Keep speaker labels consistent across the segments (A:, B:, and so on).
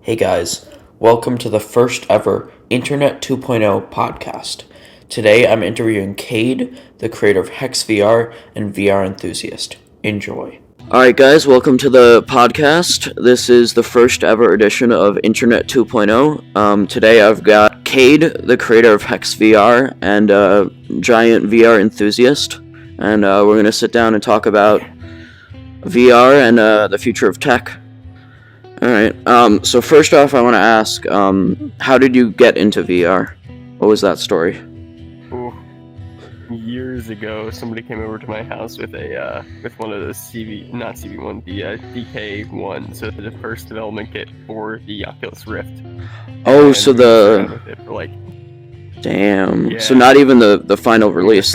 A: Hey guys, welcome to the first ever Internet 2.0 podcast. Today I'm interviewing Cade, the creator of Hex VR and VR enthusiast. Enjoy. Alright guys, welcome to the podcast. This is the first ever edition of Internet 2.0. Today I've got Cade, the creator of Hex VR and a giant VR enthusiast. And we're going to sit down and talk about VR and the future of tech. Alright, so first off, I want to ask, how did you get into VR? What was that story?
B: Ooh. Years ago, somebody came over to my house with one of the not CV1, the DK1, so the first development kit for the Oculus Rift.
A: Oh,
B: and
A: so Damn.
B: Yeah,
A: so not even the final release,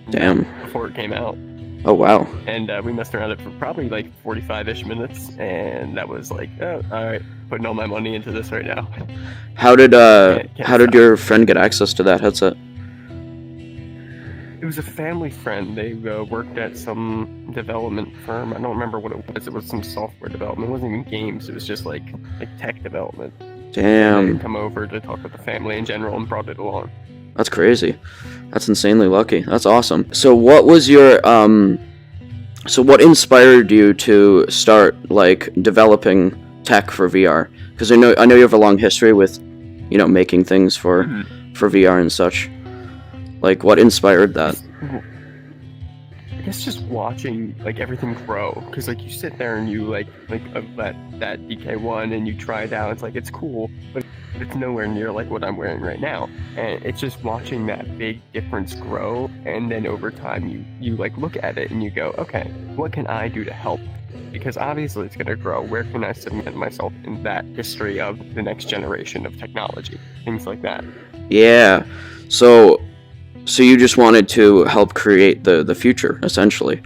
A: Damn.
B: Before it came out.
A: Oh, wow.
B: And we messed around it for probably like 45-ish minutes, and that was like, oh, alright, putting all my money into this right now.
A: How did your friend get access to that headset?
B: It was a family friend. They worked at some development firm. I don't remember what it was. It was some software development. It wasn't even games. It was just like tech development.
A: Damn.
B: They come over to talk with the family in general and brought it along.
A: That's crazy. That's insanely lucky. That's awesome. So what was your so what inspired you to start developing tech for VR? Because I know you have a long history with, making things for VR and such. Like, what inspired that?
B: I guess just watching everything grow, because you sit there and you that DK1 and you try it out. It's it's cool, but it's nowhere near what I'm wearing right now. And it's just watching that big difference grow, and then over time you look at it and you go, okay, what can I do to help? Because obviously it's going to grow. Where can I submit myself in that history of the next generation of technology? Things like that.
A: Yeah. So you just wanted to help create the future, essentially,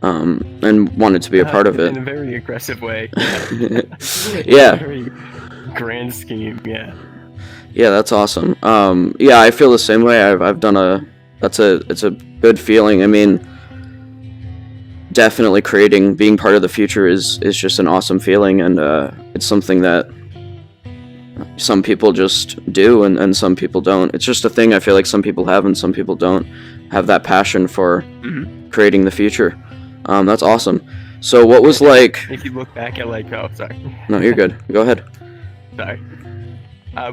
A: and wanted to be a part of it.
B: In a very aggressive way.
A: Yeah.
B: Very grand scheme, yeah.
A: Yeah, that's awesome. Yeah, I feel the same way. I've done it's a good feeling. I mean, definitely being part of the future is just an awesome feeling, and it's something that some people just do and some people don't. It's just a thing I feel like some people have and some people don't have that passion for creating the future. That's awesome. So what was
B: if you look back at oh, sorry.
A: No, you're good. Go ahead.
B: Sorry.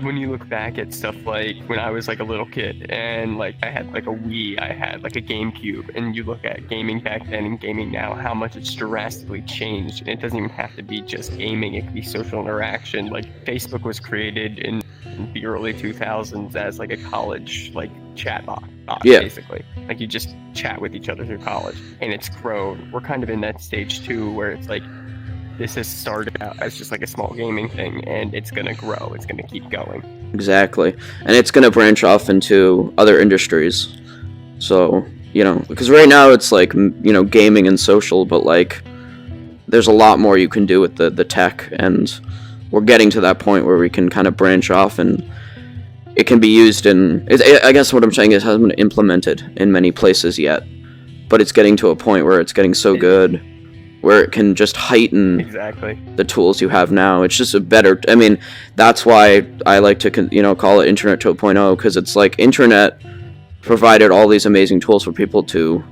B: When you look back at stuff when I was a little kid and I had a Wii, I had a GameCube, and you look at gaming back then and gaming now, how much it's drastically changed. And it doesn't even have to be just gaming, it could be social interaction. Facebook was created in the early 2000s as a college chat box,
A: yeah.
B: Basically. You just chat with each other through college, and it's grown. We're kind of in that stage too where it's this has started out as just a small gaming thing, and it's going to grow. It's going to keep going. Exactly.
A: And it's going to branch off into other industries. So, because right now it's gaming and social, but there's a lot more you can do with the tech, and we're getting to that point where we can kind of branch off, and it can be used I guess what I'm saying is it hasn't been implemented in many places yet, but it's getting to a point where it's getting so good where it can just heighten the tools you have now. It's just that's why I like to, call it Internet 2.0, because it's Internet provided all these amazing tools for people to,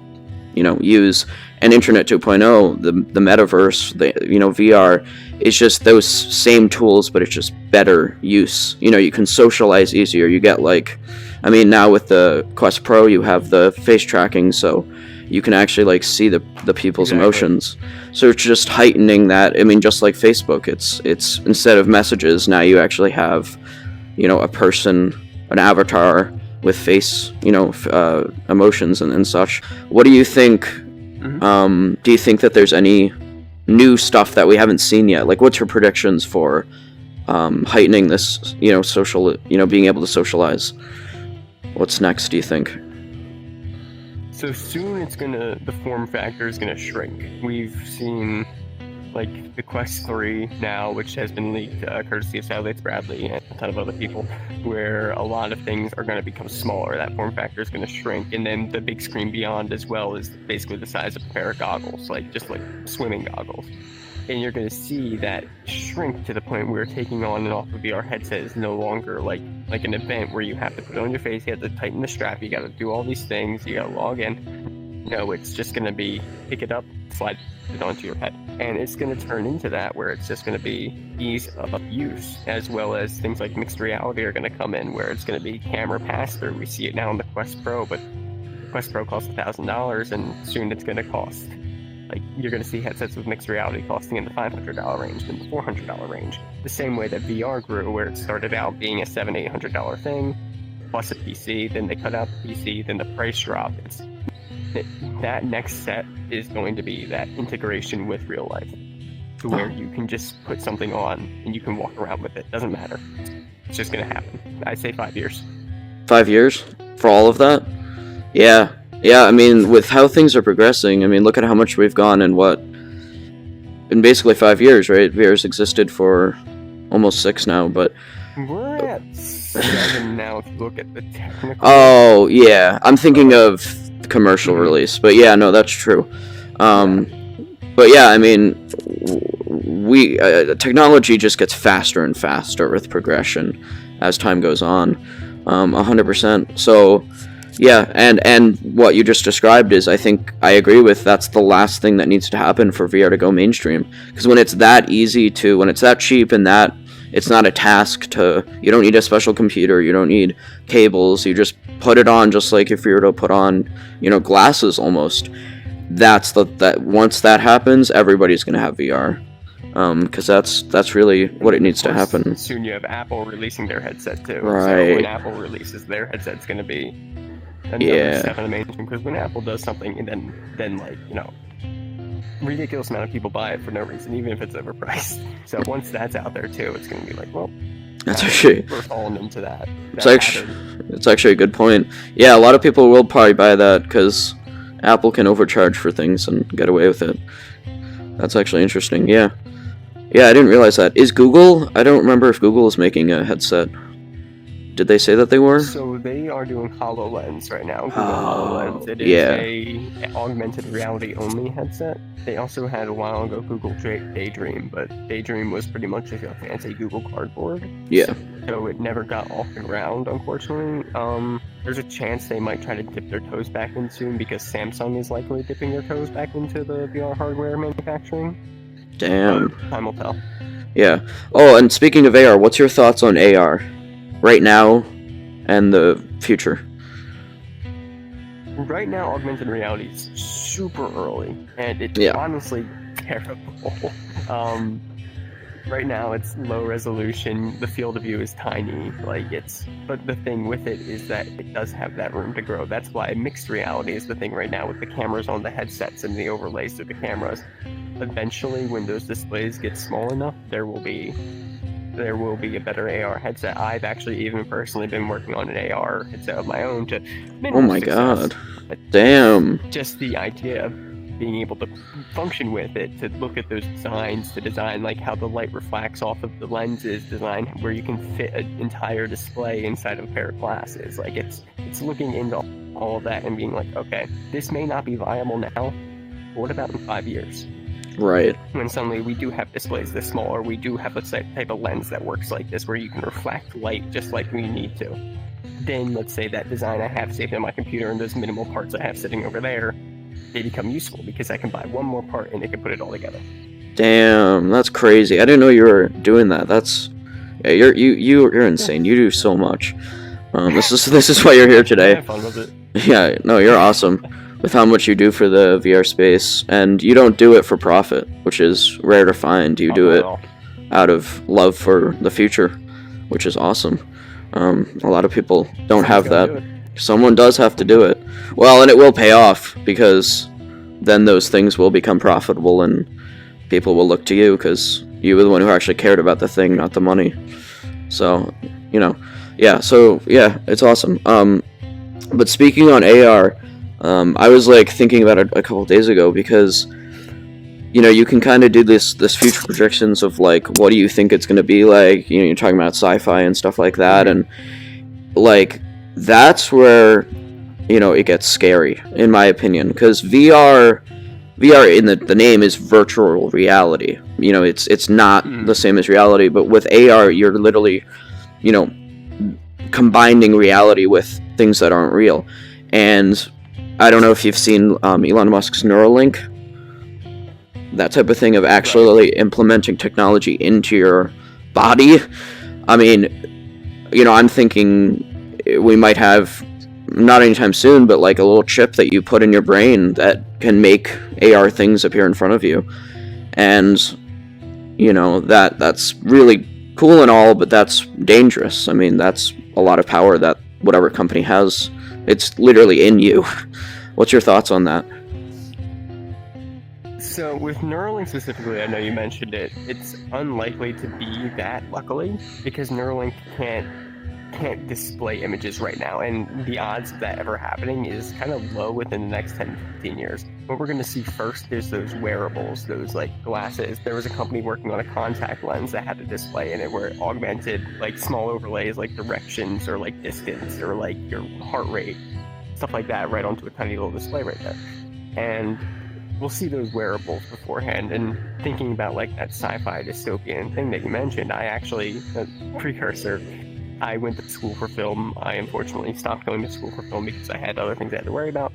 A: use, and Internet 2.0, the metaverse, VR, is just those same tools, but it's just better use. You can socialize easier. You get now with the Quest Pro, you have the face tracking, so you can actually see the people's emotions. So it's just heightening that. Just like Facebook, it's instead of messages, now you actually have, a person, an avatar with face, emotions and such. What do you think? Do you think that there's any new stuff that we haven't seen yet? What's your predictions for heightening this, social, being able to socialize? What's next, do you think?
B: So soon the form factor is gonna shrink. We've seen the Quest 3 now, which has been leaked courtesy of Satellites Bradley and a ton of other people, where a lot of things are going to become smaller. That form factor is going to shrink, and then the big screen beyond as well is basically the size of a pair of goggles, just swimming goggles. and you're going to see that shrink to the point where taking on and off a VR headset is no longer like an event where you have to put it on your face, you have to tighten the strap, you got to do all these things, you got to log in. No, it's just going to be pick it up, slide it onto your head, and it's going to turn into that where it's just going to be ease of use, as well as things like mixed reality are going to come in where it's going to be camera pass-through. We see it now in the Quest Pro, but the Quest Pro costs $1,000, and soon it's going to cost, like, you're going to see headsets with mixed reality costing in the $500 range, then the $400 range. The same way that VR grew, where it started out being a $700-800 thing, plus a PC, then they cut out the PC, then the price drop. That next set is going to be that integration with real life, to where you can just put something on and you can walk around with it. Doesn't matter. It's just going to happen. I'd say 5 years.
A: 5 years for all of that? Yeah. Yeah, I mean, with how things are progressing, I mean, look at how much we've gone in basically 5 years, right? VR's existed for almost 6 now, but...
B: We're at 7 now if you look at the technical...
A: Oh, yeah. I'm thinking of commercial release, but yeah, no, that's true. But yeah, I mean, technology just gets faster and faster with progression as time goes on, 100%. So yeah, and what you just described is, I think I agree with, that's the last thing that needs to happen for VR to go mainstream, because when it's that easy to, when it's that cheap and that it's not a task to, you don't need a special computer, you don't need cables, you just put it on just like if you were to put on, glasses almost. That once that happens, everybody's going to have VR. Because that's really what it needs to happen.
B: Soon you have Apple releasing their headset too.
A: Right.
B: So when Apple releases their headset, it's going to be another step in the mainstream. Because when Apple does something, and then like, ridiculous amount of people buy it for no reason, even if it's overpriced. So once that's out there too, it's going to be like, well,
A: that's actually,
B: we're falling into that.
A: It's actually a good point. Yeah, a lot of people will probably buy that because Apple can overcharge for things and get away with it. That's actually interesting. Yeah, I didn't realize that. Is Google? I don't remember if Google is making a headset. Did they say that they were?
B: So they are doing HoloLens right now. Google HoloLens. It is a augmented reality only headset. They also had a while ago Google Daydream, but Daydream was pretty much like a fancy Google Cardboard.
A: Yeah.
B: So it never got off the ground, unfortunately. There's a chance they might try to dip their toes back in soon, because Samsung is likely dipping their toes back into the VR hardware manufacturing.
A: Damn.
B: Time will tell.
A: Yeah. Oh, and speaking of AR, what's your thoughts on AR? Right now and the future?
B: Right now, augmented reality is super early, and it's honestly terrible. Right now, it's low resolution. The field of view is tiny. But the thing with it is that it does have that room to grow. That's why mixed reality is the thing right now with the cameras on the headsets and the overlays to the cameras. Eventually, when those displays get small enough, there will be a better AR headset. I've actually even personally been working on an AR headset of my own to minimize
A: Oh my god. Damn.
B: Just the idea of being able to function with it, to look at those designs, to design like how the light reflects off of the lenses, design where you can fit an entire display inside of a pair of glasses. Like it's looking into all of that and being like, okay, this may not be viable now, but what about in 5 years?
A: Right.
B: When suddenly we do have displays this small, or we do have a type of lens that works like this, where you can reflect light just like we need to. Then let's say that design I have saved on my computer and those minimal parts I have sitting over there, they become useful because I can buy one more part and it can put it all together.
A: Damn, that's crazy. I didn't know you were doing that. You're insane. You do so much. This is why you're here today.
B: Have fun with it.
A: Yeah, no, you're awesome with how much you do for the VR space, and you don't do it for profit, which is rare to find. You do it out of love for the future, which is awesome. A lot of people don't have that. Someone does have to do it. Well, and it will pay off, because then those things will become profitable and people will look to you, because you were the one who actually cared about the thing, not the money. So, it's awesome. But speaking on AR, I was thinking about it a couple days ago, because you can kind of do this future projections of what do you think it's going to be like. You're talking about SyiFyi and stuff like that, and that's where it gets scary, in my opinion, because VR VR in the name is virtual reality. You know, it's not the same as reality, but with AR, you're literally, you know, combining reality with things that aren't real. And I don't know if you've seen Elon Musk's Neuralink, that type of thing of actually implementing technology into your body. I mean, you know, I'm thinking we might have, not anytime soon, but like a little chip that you put in your brain that can make AR things appear in front of you. And, you know, that's really cool and all, but that's dangerous. I mean, that's a lot of power that whatever company has. It's literally in you. What's your thoughts on that?
B: So with Neuralink specifically, I know you mentioned it, it's unlikely to be that, luckily, because Neuralink can't display images right now, and the odds of that ever happening is kind of low within the next 10 to 15 years. What we're going to see first is those wearables, those like glasses. There was a company working on a contact lens that had a display in it where it augmented like small overlays like directions or like distance or like your heart rate, stuff like that, right onto a tiny little display right there. And we'll see those wearables beforehand. And thinking about like that sci-fi dystopian thing that you mentioned, I actually, a precursor, I went to school for film. I unfortunately stopped going to school for film because I had other things I had to worry about.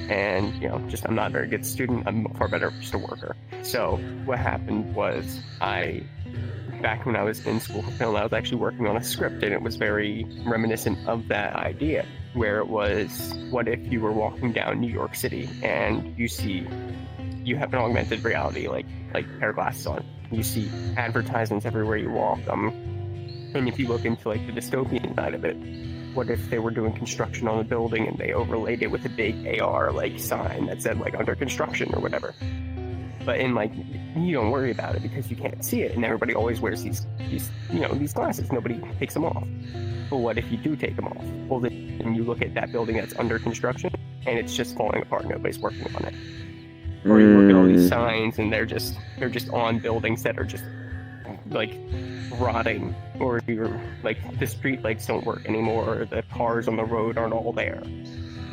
B: And, you know, just I'm not a very good student. I'm far better just a worker. So what happened was back when I was in school for film, I was actually working on a script, and it was very reminiscent of that idea, where it was, what if you were walking down New York City and you have an augmented reality, like pair of glasses on. You see advertisements everywhere you walk. And if you look into like the dystopian side of it, what if they were doing construction on a building and they overlaid it with a big AR like sign that said like under construction or whatever? But in like, you don't worry about it because you can't see it, and everybody always wears these glasses. Nobody takes them off. But what if you do take them off? Well, then you look at that building that's under construction and it's just falling apart. Nobody's working on it. Or you look at all these signs and they're just on buildings that are just like rotting, or you're like the street lights don't work anymore, or the cars on the road aren't all there.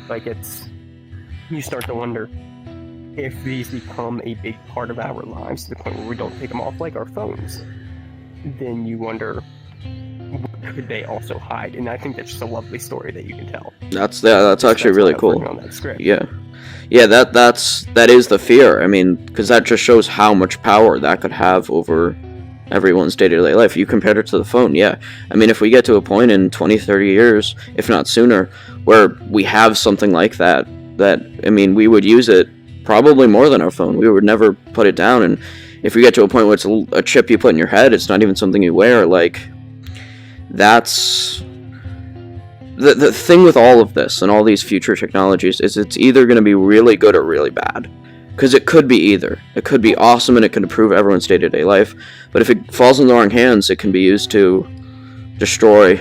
B: Like you start to wonder if these become a big part of our lives to the point where we don't take them off, like our phones. Then you wonder, what could they also hide? And I think that's just a lovely story that you can tell.
A: That's actually really cool.
B: On that script.
A: Yeah, that is the fear. I mean, because that just shows how much power that could have over everyone's day-to-day life. You compared it to the phone, yeah. I mean, if we get to a point in 20, 30 years, if not sooner, where we have something like that, I mean, we would use it probably more than our phone. We would never put it down. And if we get to a point where it's a chip you put in your head, it's not even something you wear, like, that's the thing with all of this and all these future technologies is it's either going to be really good or really bad. Because it could be either. It could be awesome and it can improve everyone's day-to-day life, but if it falls in the wrong hands, it can be used to destroy,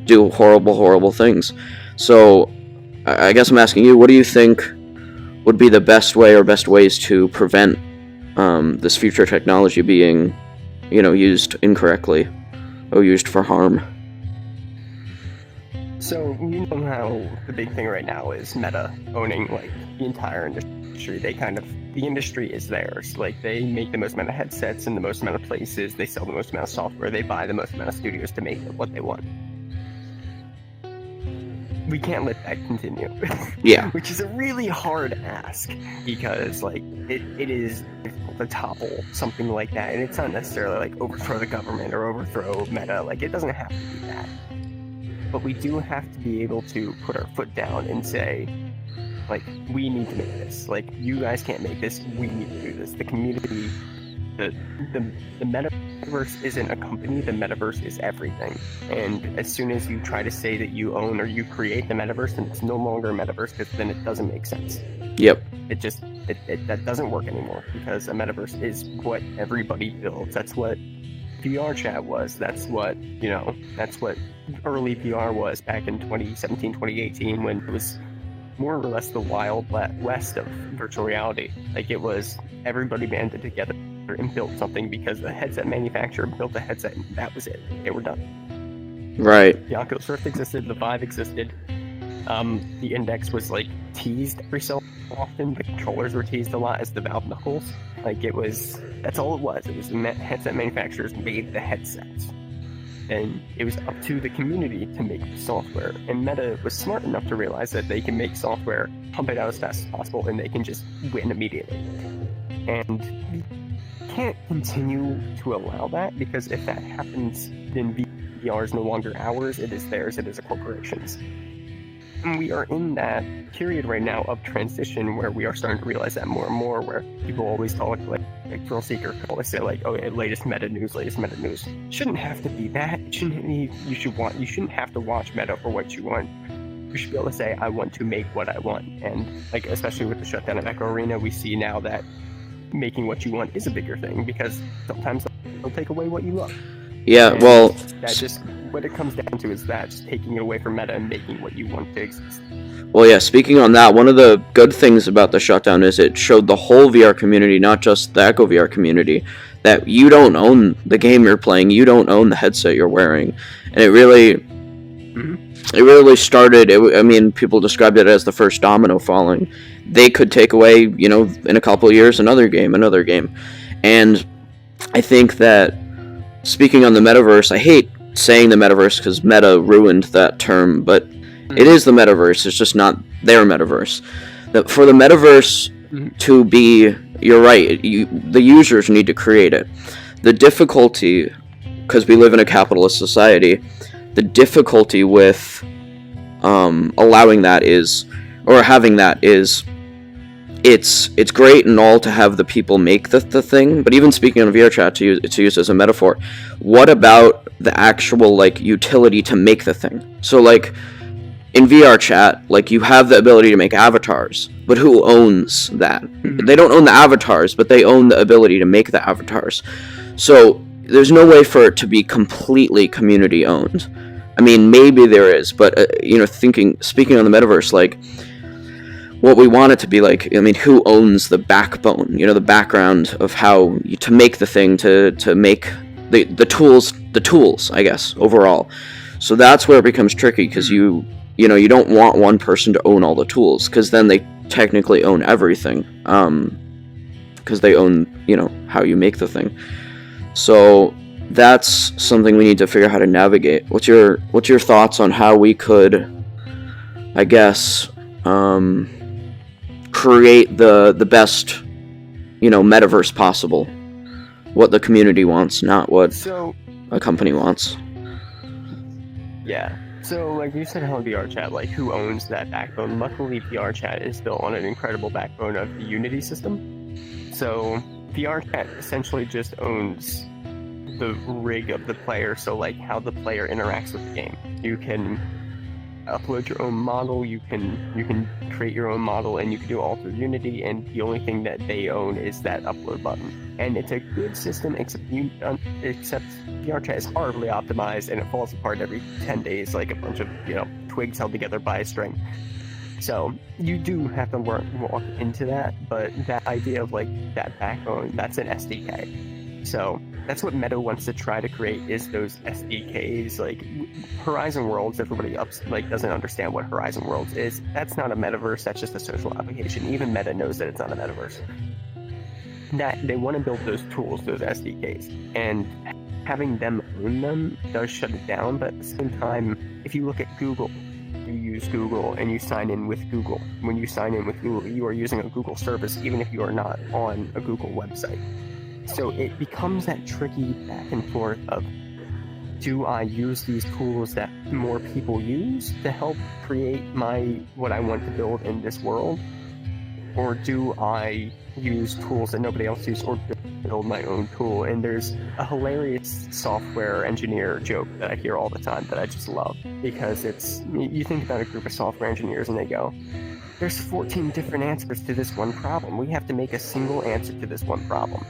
A: do horrible things. So I guess I'm asking you, what do you think would be the best way or best ways to prevent this future technology being, used incorrectly or used for harm?
B: So, you know how the big thing right now is Meta owning, like, the entire industry. The industry is theirs. Like, they make the most amount of headsets in the most amount of places, they sell the most amount of software, they buy the most amount of studios to make what they want. We can't let that continue.
A: Yeah.
B: Which is a really hard ask, because, like, it is difficult to topple something like that, and it's not necessarily, like, overthrow the government or overthrow Meta. Like, it doesn't have to be that. But we do have to be able to put our foot down and say, like, we need to make this. Like, you guys can't make this, we need to do this. The community, the metaverse isn't a company, the metaverse is everything. And as soon as you try to say that you own or you create the metaverse, then it's no longer a metaverse, because then it doesn't make sense.
A: Yep.
B: That doesn't work anymore, because a metaverse is what everybody builds. That's what VR chat was. That's what early VR was back in 2017, 2018, when it was more or less the wild west of virtual reality. Like, it was everybody banded together and built something because the headset manufacturer built a headset and that was it. They were done.
A: Right.
B: The Oculus Rift existed, the Vive existed, The index was like teased every so often. The controllers were teased a lot as the Valve knuckles. Like that's all it was. It was the headset manufacturers made the headsets. And it was up to the community to make the software. And Meta was smart enough to realize that they can make software, pump it out as fast as possible, and they can just win immediately. And we can't continue to allow that, because if that happens, then VR is no longer ours, it is theirs, it is a corporation's. And we are in that period right now of transition where we are starting to realize that more and more, where people always talk like Thrill Seeker always say like, oh yeah, latest meta news. Shouldn't have to be that. You shouldn't have to watch meta for what you want. You should be able to say, I want to make what I want. And like, especially with the shutdown of Echo Arena, we see now that making what you want is a bigger thing, because sometimes they'll take away what you love.
A: Yeah,
B: and
A: well,
B: that's just what it comes down to, is that just taking it away from meta and making what you want to exist.
A: well, yeah, speaking on that, one of the good things about the shutdown is it showed the whole VR community, not just the Echo VR community, that you don't own the game you're playing, you don't own the headset you're wearing. And it really started, I mean, people described it as the first domino falling. They could take away, in a couple of years, another game. And I think that, speaking on the metaverse, I hate saying the metaverse because Meta ruined that term, but it is the metaverse. It's just not their metaverse. For the metaverse to be, you're right, the users need to create it. The difficulty, because we live in a capitalist society, the difficulty with allowing that is, or having that is, it's great and all to have the people make the thing, but even speaking on VR chat, to use as a metaphor, what about the actual utility to make the thing? So in VR chat, you have the ability to make avatars, but who owns that? They don't own the avatars, but they own the ability to make the avatars. So there's no way for it to be completely community owned. I mean, maybe there is, but speaking on the metaverse, what we want it to be who owns the backbone, the background of how to make the thing, to make the tools, I guess, overall. So that's where it becomes tricky, because you don't want one person to own all the tools, because then they technically own everything, because they own, how you make the thing. So that's something we need to figure out how to navigate. What's your thoughts on how we could, I guess, create the best, metaverse possible? What the community wants, not what a company wants.
B: Yeah. So, like you said, how VR chat, who owns that backbone? Luckily, VR chat is built on an incredible backbone of the Unity system. So, VR chat essentially just owns the rig of the player, so how the player interacts with the game. You can upload your own model, you can create your own model, and you can do it all through Unity, and the only thing that they own is that upload button. And it's a good system, except VR chat is horribly optimized, and it falls apart every 10 days like a bunch of twigs held together by a string. So you do have to walk into that, but that idea of that backbone, that's an SDK. So that's what Meta wants to try to create, is those SDKs. Horizon Worlds, everybody doesn't understand what Horizon Worlds is. That's not a metaverse, that's just a social application. Even Meta knows that it's not a metaverse. That they want to build those tools, those SDKs, and having them own them does shut it down. But at the same time, if you look at Google, you use Google and you sign in with Google. When you sign in with Google, you are using a Google service, even if you are not on a Google website. So it becomes that tricky back and forth of, do I use these tools that more people use to help create what I want to build in this world? Or do I use tools that nobody else uses, or build my own tool? And there's a hilarious software engineer joke that I hear all the time that I just love, because you think about a group of software engineers and they go, there's 14 different answers to this one problem. We have to make a single answer to this one problem.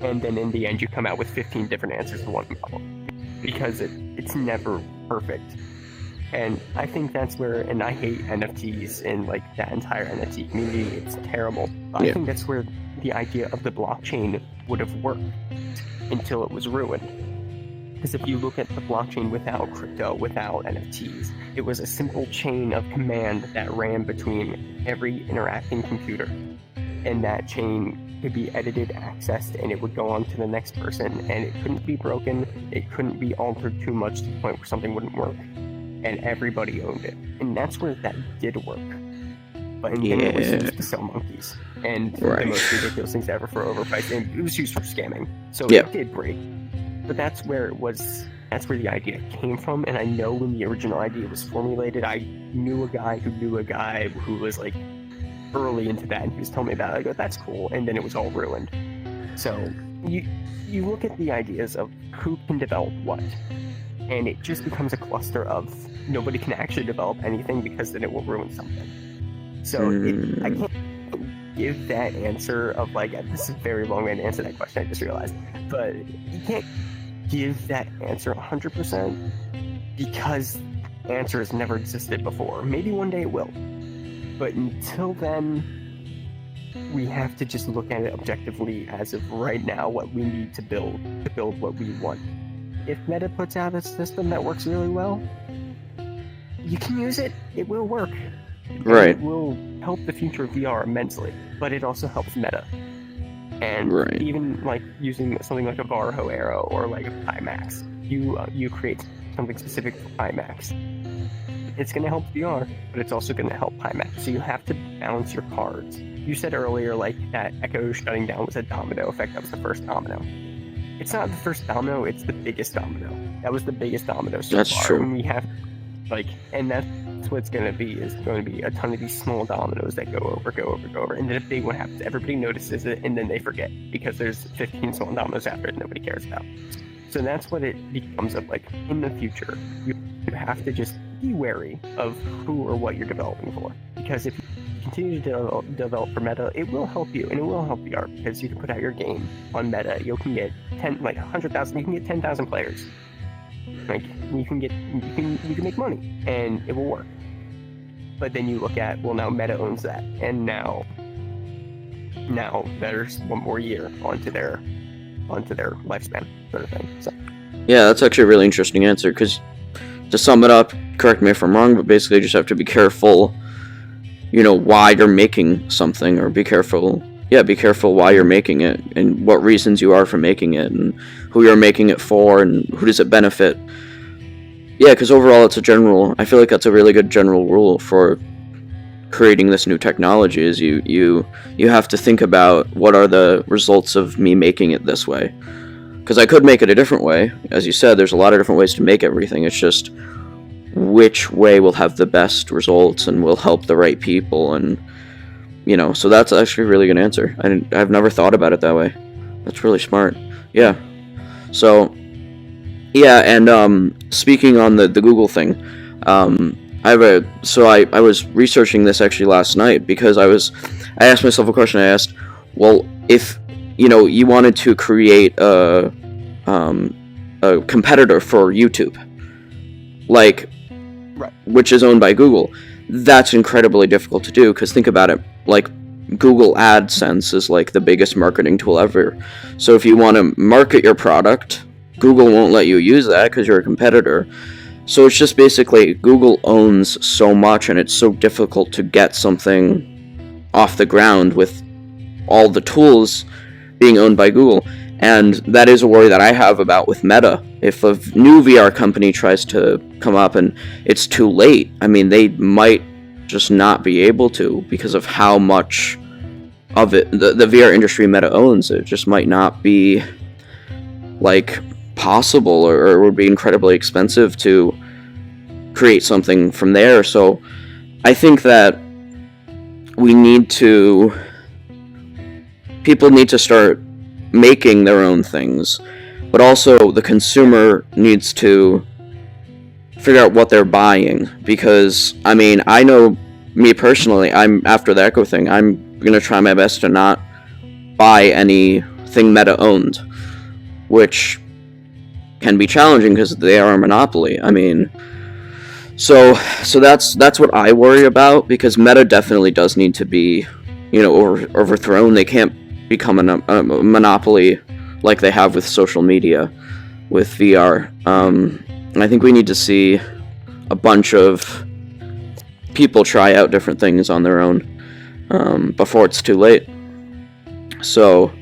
B: And then in the end, you come out with 15 different answers to one problem, because it's never perfect. And I think that's where, and I hate NFTs and that entire NFT community, it's terrible. But I think that's where the idea of the blockchain would have worked until it was ruined. Because if you look at the blockchain without crypto, without NFTs, it was a simple chain of command that ran between every interacting computer. And that chain could be edited, accessed, and it would go on to the next person. And it couldn't be broken, it couldn't be altered too much to the point where something wouldn't work. And everybody owned it. And that's where that did work. But in the end, it was used to sell monkeys. And the most ridiculous things ever for overpriced. And it was used for scamming. So it did break. But that's where the idea came from. And I know when the original idea was formulated, I knew a guy who was like early into that, and he was telling me about it. I go, that's cool. And then it was all ruined. So you look at the ideas of who can develop what, and it just becomes a cluster of nobody can actually develop anything because then it will ruin something. So I can't give that answer of like, this is a very long way to answer that question, I just realized. But you can't give that answer 100% because the answer has never existed before. Maybe one day it will. But until then, we have to just look at it objectively as of right now, what we need to build what we want. If Meta puts out a system that works really well, you can use it. It will work.
A: Right.
B: It will help the future of VR immensely, but it also helps Meta. And even like using something like a Varho Arrow or like a Pimax, you create something specific for Pimax. It's going to help VR, but it's also going to help Pimax. So you have to balance your cards. You said earlier, like, that Echo shutting down was a domino effect. That was the first domino. It's not the first domino, it's the biggest domino. That was the biggest domino so
A: That's
B: far.
A: true.
B: And we have, like, and that's what it's going to be, is going to be a ton of these small dominoes that go over. And then a big one happens. Everybody notices it, and then they forget, because there's 15 small dominoes after it nobody cares about. So that's what it becomes of, like, in the future. You have to just be wary of who or what you're developing for. Because if you continue to develop for Meta, it will help you, and it will help VR, because you can put out your game on Meta. You can get 100,000, you can get 10,000 players. Like, you can make money, and it will work. But then you look at, well, now Meta owns that, and now there's one more year onto their lifespan, sort of thing. So.
A: Yeah, that's actually a really interesting answer, because to sum it up, correct me if I'm wrong, but basically you just have to be careful, why you're making something, or be careful why you're making it, and what reasons you are for making it, and who you're making it for, and who does it benefit. Yeah, because overall I feel like that's a really good general rule for creating this new technology, is you have to think about what are the results of me making it this way. Because I could make it a different way. As you said, there's a lot of different ways to make everything. It's just which way will have the best results and will help the right people, and so that's actually a really good answer. I've never thought about it that way. That's really smart. Yeah. So, yeah, and speaking on the Google thing, I was researching this actually last night, because I asked myself a question. I asked, well, if you wanted to create a competitor for YouTube, like, which is owned by Google, that's incredibly difficult to do, because think about it, like, Google AdSense is like the biggest marketing tool ever. So if you want to market your product, Google won't let you use that because you're a competitor. So it's just basically Google owns so much, and it's so difficult to get something off the ground with all the tools being owned by Google. And that is a worry that I have about with Meta. If a new VR company tries to come up and it's too late, I mean, they might just not be able to, because of how much of it the VR industry Meta owns. It just might not be, like, possible, or would be incredibly expensive to create something from there. So I think that people need to start making their own things, but also the consumer needs to figure out what they're buying, because I mean, I know me personally, after the Echo thing, I'm gonna try my best to not buy anything Meta owned, which can be challenging because they are a monopoly. I mean, so that's what I worry about, because Meta definitely does need to be, overthrown. They can't become a monopoly like they have with social media, with VR. I think we need to see a bunch of people try out different things on their own before it's too late. So,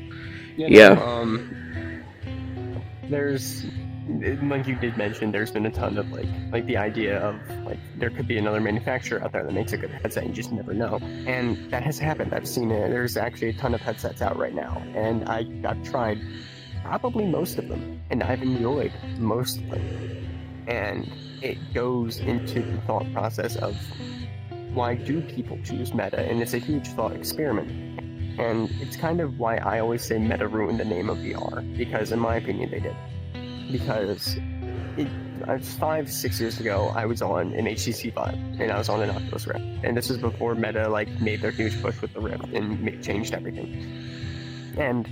B: there's, like you did mention, there's been a ton of like the idea of like there could be another manufacturer out there that makes a good headset, you just never know. And that has happened. I've seen it. There's actually a ton of headsets out right now, and I've tried probably most of them, and I've enjoyed most of them. And it goes into the thought process of why do people choose Meta, and it's a huge thought experiment. And it's kind of why I always say Meta ruined the name of VR, because in my opinion they did. Because 5-6 years ago, I was on an HTC Vive, and I was on an Oculus Rift, and this was before Meta made their huge push with the Rift and changed everything. And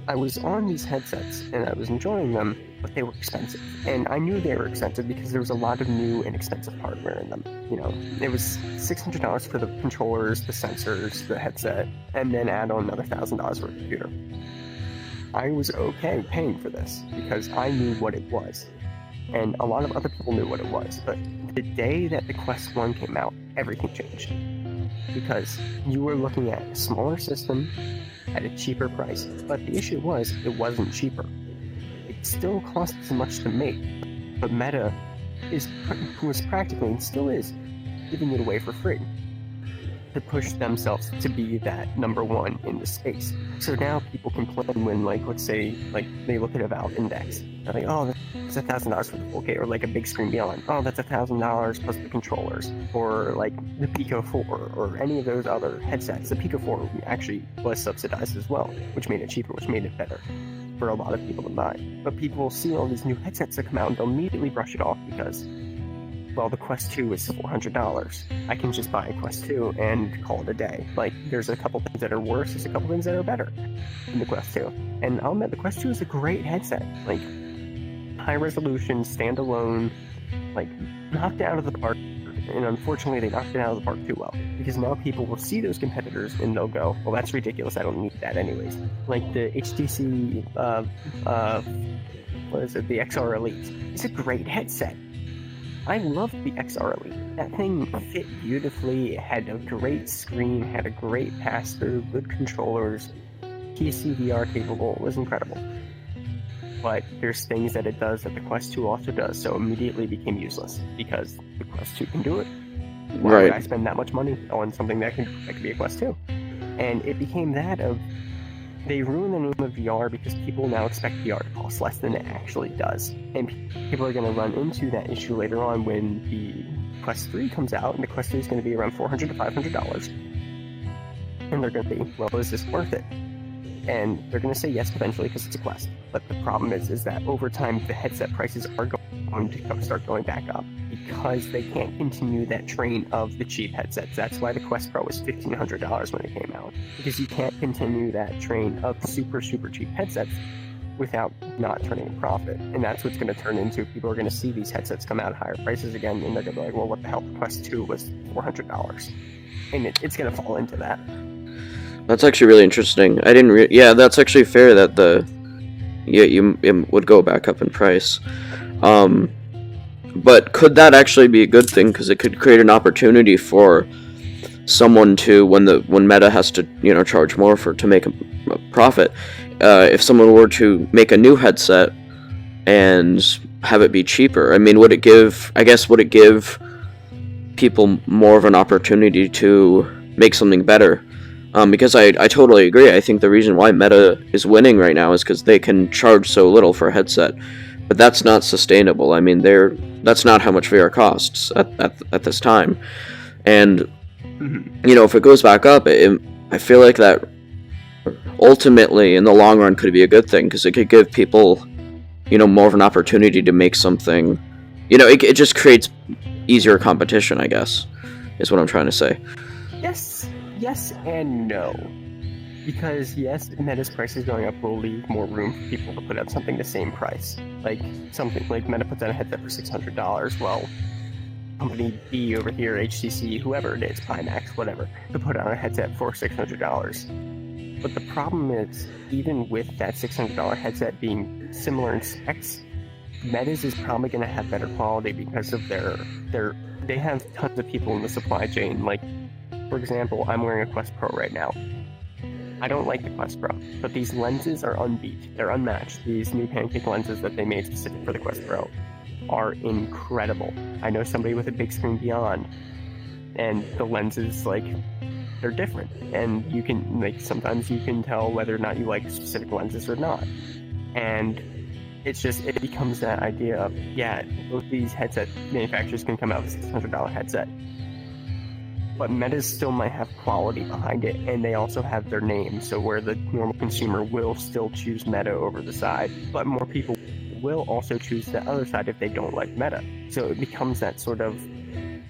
B: I was on these headsets, and I was enjoying them, but they were expensive. And I knew they were expensive because there was a lot of new and expensive hardware in them. You know, it was $600 for the controllers, the sensors, the headset, and then add on another $1,000 for a computer. I was okay paying for this because I knew what it was. And a lot of other people knew what it was. But the day that the Quest 1 came out, everything changed. Because you were looking at a smaller system at a cheaper price. But the issue was, it wasn't cheaper. It still cost as much to make. But Meta was practically, and still is, giving it away for free to push themselves to be that number one in the space. So now people complain when, like, let's say, like, they look at a Valve Index. They're like, oh, that's $1,000 for the 4K, or like a big screen beyond. Oh, that's $1,000 plus the controllers, or like the Pico 4, or any of those other headsets. The Pico 4 actually was subsidized as well, which made it cheaper, which made it better for a lot of people to buy. But people see all these new headsets that come out and they'll immediately brush it off because, well, the Quest 2 is $400. I can just buy a Quest 2 and call it a day. Like, there's a couple things that are worse, there's a couple things that are better than the Quest 2. And I'll admit, the Quest 2 is a great headset. Like, high resolution, standalone, like, knocked it out of the park. And unfortunately, they knocked it out of the park too well. Because now people will see those competitors and they'll go, well, that's ridiculous, I don't need that anyways. Like the HTC, the XR Elite. It's a great headset. I loved the XR Elite. That thing fit beautifully, it had a great screen, had a great pass-through, good controllers, PC VR capable, it was incredible. But there's things that it does that the Quest 2 also does, so immediately became useless, because the Quest 2 can do it. Why would I spend that much money on something that could be a Quest 2? And it became that of, they ruined the name of VR because people now expect VR to cost less than it actually does. And people are going to run into that issue later on when the Quest 3 comes out, and the Quest 3 is going to be around $400 to $500. And they're going to be, well, is this worth it? And they're going to say yes eventually because it's a Quest. But the problem is that over time, the headset prices are going to start going back up because they can't continue that train of the cheap headsets. That's why the Quest Pro was $1,500 when it came out, because you can't continue that train of super cheap headsets without not turning a profit. And that's what's going to turn into, people are going to see these headsets come out at higher prices again, and they're going to be like, well, what the hell, the Quest 2 was $400. And it's going to fall into that.
A: That's actually really interesting. I didn't yeah, that's actually fair that it would go back up in price. But could that actually be a good thing? Because it could create an opportunity for someone to, when Meta has to, charge more to make a profit. If someone were to make a new headset and have it be cheaper, I mean, would it give people more of an opportunity to make something better? Because I totally agree. I think the reason why Meta is winning right now is because they can charge so little for a headset. But that's not sustainable. I mean, that's not how much VR costs at this time. And, if it goes back up, I feel like that ultimately, in the long run, could be a good thing. Because it could give people, more of an opportunity to make something. It just creates easier competition, I guess, is what I'm trying to say.
B: Yes and no. Because yes, Meta's price is going up will leave more room for people to put out something the same price. Like something like Meta puts out a headset for $600. Well, company B over here, HTC, whoever it is, Pimax, whatever, to put out a headset for $600. But the problem is, even with that $600 headset being similar in specs, Meta's is probably going to have better quality because of they have tons of people in the supply chain. Like, for example, I'm wearing a Quest Pro right now. I don't like the Quest Pro, but these lenses are unbeat. They're unmatched. These new pancake lenses that they made specific for the Quest Pro are incredible. I know somebody with a big screen beyond, and the lenses, like, they're different. And you can, like, sometimes you can tell whether or not you like specific lenses or not. And it's just, it becomes that idea of, yeah, both these headset manufacturers can come out with a $600 headset, but Meta still might have quality behind it, and they also have their name, so where the normal consumer will still choose Meta over the side, but more people will also choose the other side if they don't like Meta. So it becomes that sort of,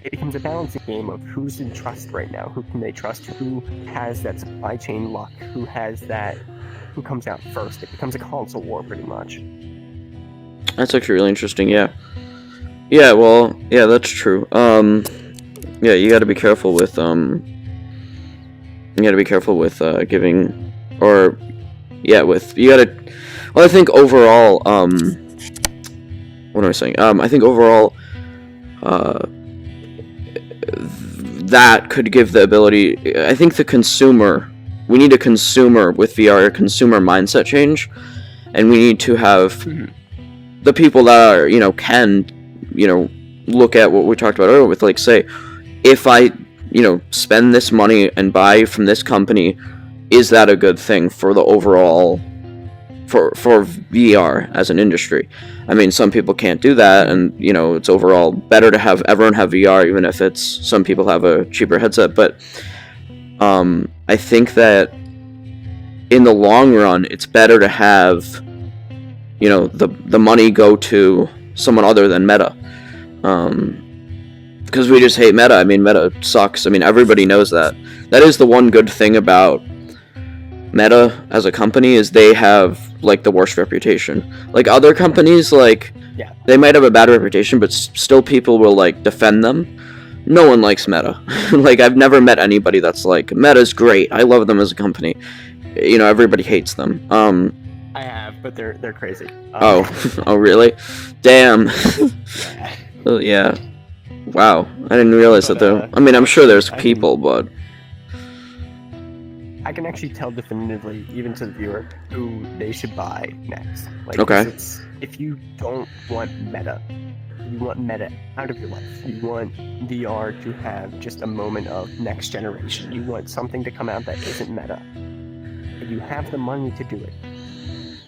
B: it becomes a balancing game of who's in trust right now, who can they trust, who has that supply chain luck, who has that, who comes out first. It becomes a console war pretty much.
A: That's actually really interesting. Yeah, well, yeah, that's true. Yeah, you got to be careful with giving, or yeah, with, you got to, well, I think overall, what am I saying? I think overall, that could give the ability, I think the consumer, we need a consumer with VR, a consumer mindset change, and we need to have the people that are, can, look at what we talked about earlier with, like, say, if I, spend this money and buy from this company, is that a good thing for the overall, for VR as an industry? I mean, some people can't do that, and, it's overall better to have everyone have VR, even if it's, some people have a cheaper headset, but, I think that in the long run, it's better to have, the money go to someone other than Meta, because we just hate Meta. I mean, Meta sucks. I mean, everybody knows that. That is the one good thing about Meta as a company, is they have, like, the worst reputation. Like, other companies, like,
B: Yeah.
A: they might have a bad reputation, but still people will, like, defend them. No one likes Meta. Like, I've never met anybody that's like, Meta's great, I love them as a company. Everybody hates them.
B: I have, but they're crazy.
A: Oh really? Damn.
B: Yeah.
A: Oh, yeah. Wow, I didn't realize that though. I mean, I'm sure there's people, but
B: I can actually tell definitively, even to the viewer, who they should buy next. Like,
A: Okay.
B: If you don't want Meta, you want Meta out of your life. You want VR to have just a moment of next generation. You want something to come out that isn't Meta. If you have the money to do it,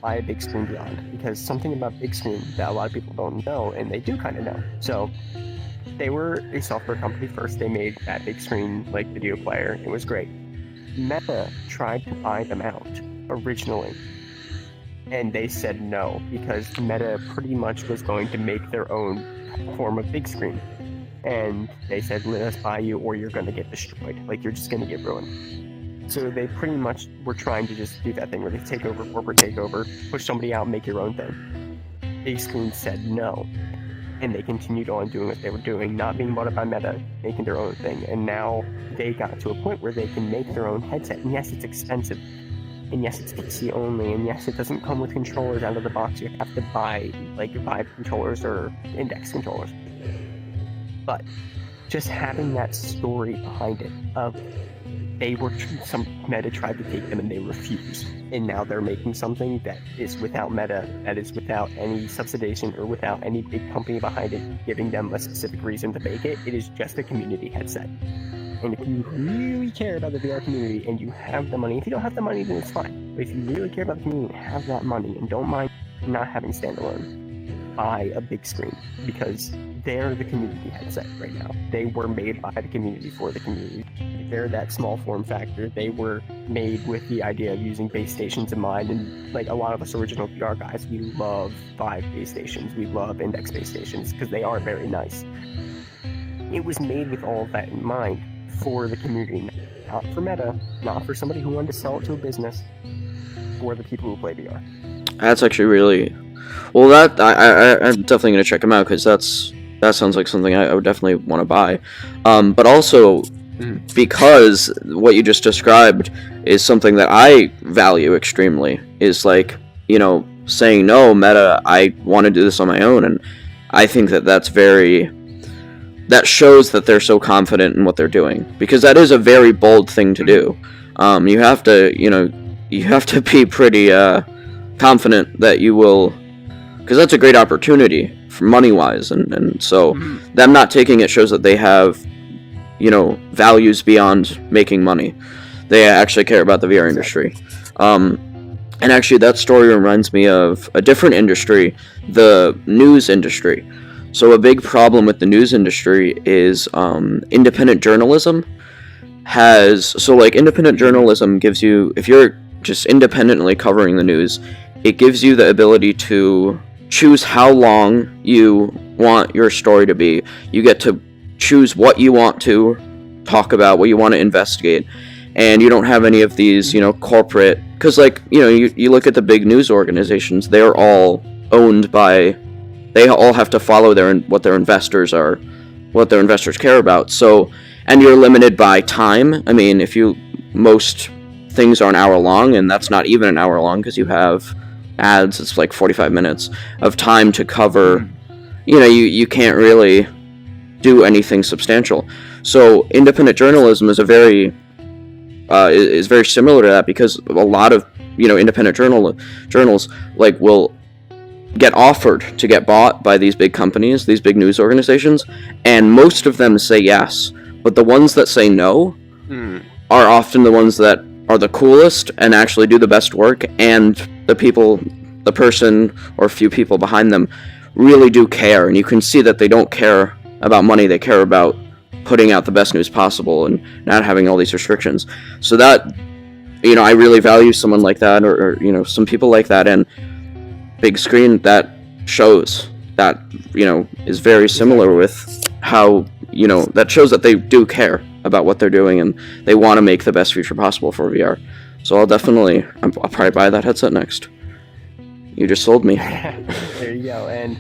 B: buy a big screen beyond. Because something about big screen that a lot of people don't know, and they do kind of know. So, they were a software company first. They made that big screen, like, video player. It was great. Meta tried to buy them out originally, and they said no, because Meta pretty much was going to make their own form of big screen. And they said, let us buy you or you're going to get destroyed. Like, you're just going to get ruined. So they pretty much were trying to just do that thing where they take over, corporate takeover, push somebody out, make your own thing. Big Screen said no. And they continued on doing what they were doing, not being bought up by Meta, making their own thing. And now they got to a point where they can make their own headset. And yes, it's expensive. And yes, it's PC only. And yes, it doesn't come with controllers out of the box. You have to buy, like, Vive controllers or Index controllers. But just having that story behind it of some Meta tried to take them and they refused, and now they're making something that is without Meta, that is without any subsidization or without any big company behind it giving them a specific reason to make it. It is just a community headset. And if you really care about the VR community and you have the money, if you don't have the money, then it's fine. But if you really care about the community and have that money and don't mind not having standalone, buy a big screen, because they're the community headset right now. They were made by the community for the community. They're that small form factor. They were made with the idea of using base stations in mind. And like a lot of us original VR guys, we love Vive base stations. We love Index base stations because they are very nice. It was made with all of that in mind for the community, not for Meta, not for somebody who wanted to sell it to a business, for the people who play VR.
A: That's actually really well. That I'm definitely gonna check them out, because that sounds like something I would definitely want to buy. But also because what you just described is something that I value extremely. Is like, saying, no, Meta, I want to do this on my own. And I think that shows that they're so confident in what they're doing, because that is a very bold thing to do. You have to be pretty confident that you will, because that's a great opportunity for money-wise, and so them not taking it shows that they have, values beyond making money. They actually care about the VR industry. And actually, that story reminds me of a different industry, the news industry. So a big problem with the news industry is independent journalism independent journalism gives you, if you're just independently covering the news, it gives you the ability to choose how long you want your story to be. You get to choose what you want to talk about, what you want to investigate, and you don't have any of these, corporate, because you look at the big news organizations, they're all owned by, they all have to follow what their investors care about. So, and you're limited by time. I mean, most things are an hour long, and that's not even an hour long because you have ads. It's like 45 minutes of time to cover. You can't really do anything substantial. So independent journalism is very similar to that, because a lot of independent journals will get offered to get bought by these big companies, these big news organizations, and most of them say yes. But the ones that say no are often the ones that are the coolest and actually do the best work, and the person or few people behind them really do care, and you can see that they don't care about money, they care about putting out the best news possible and not having all these restrictions. So that, I really value someone like that, or some people like that, and big screen, that shows that, is very similar with how, that shows that they do care about what they're doing and they want to make the best future possible for VR. So I'll probably buy that headset next. You just sold me.
B: There you go. And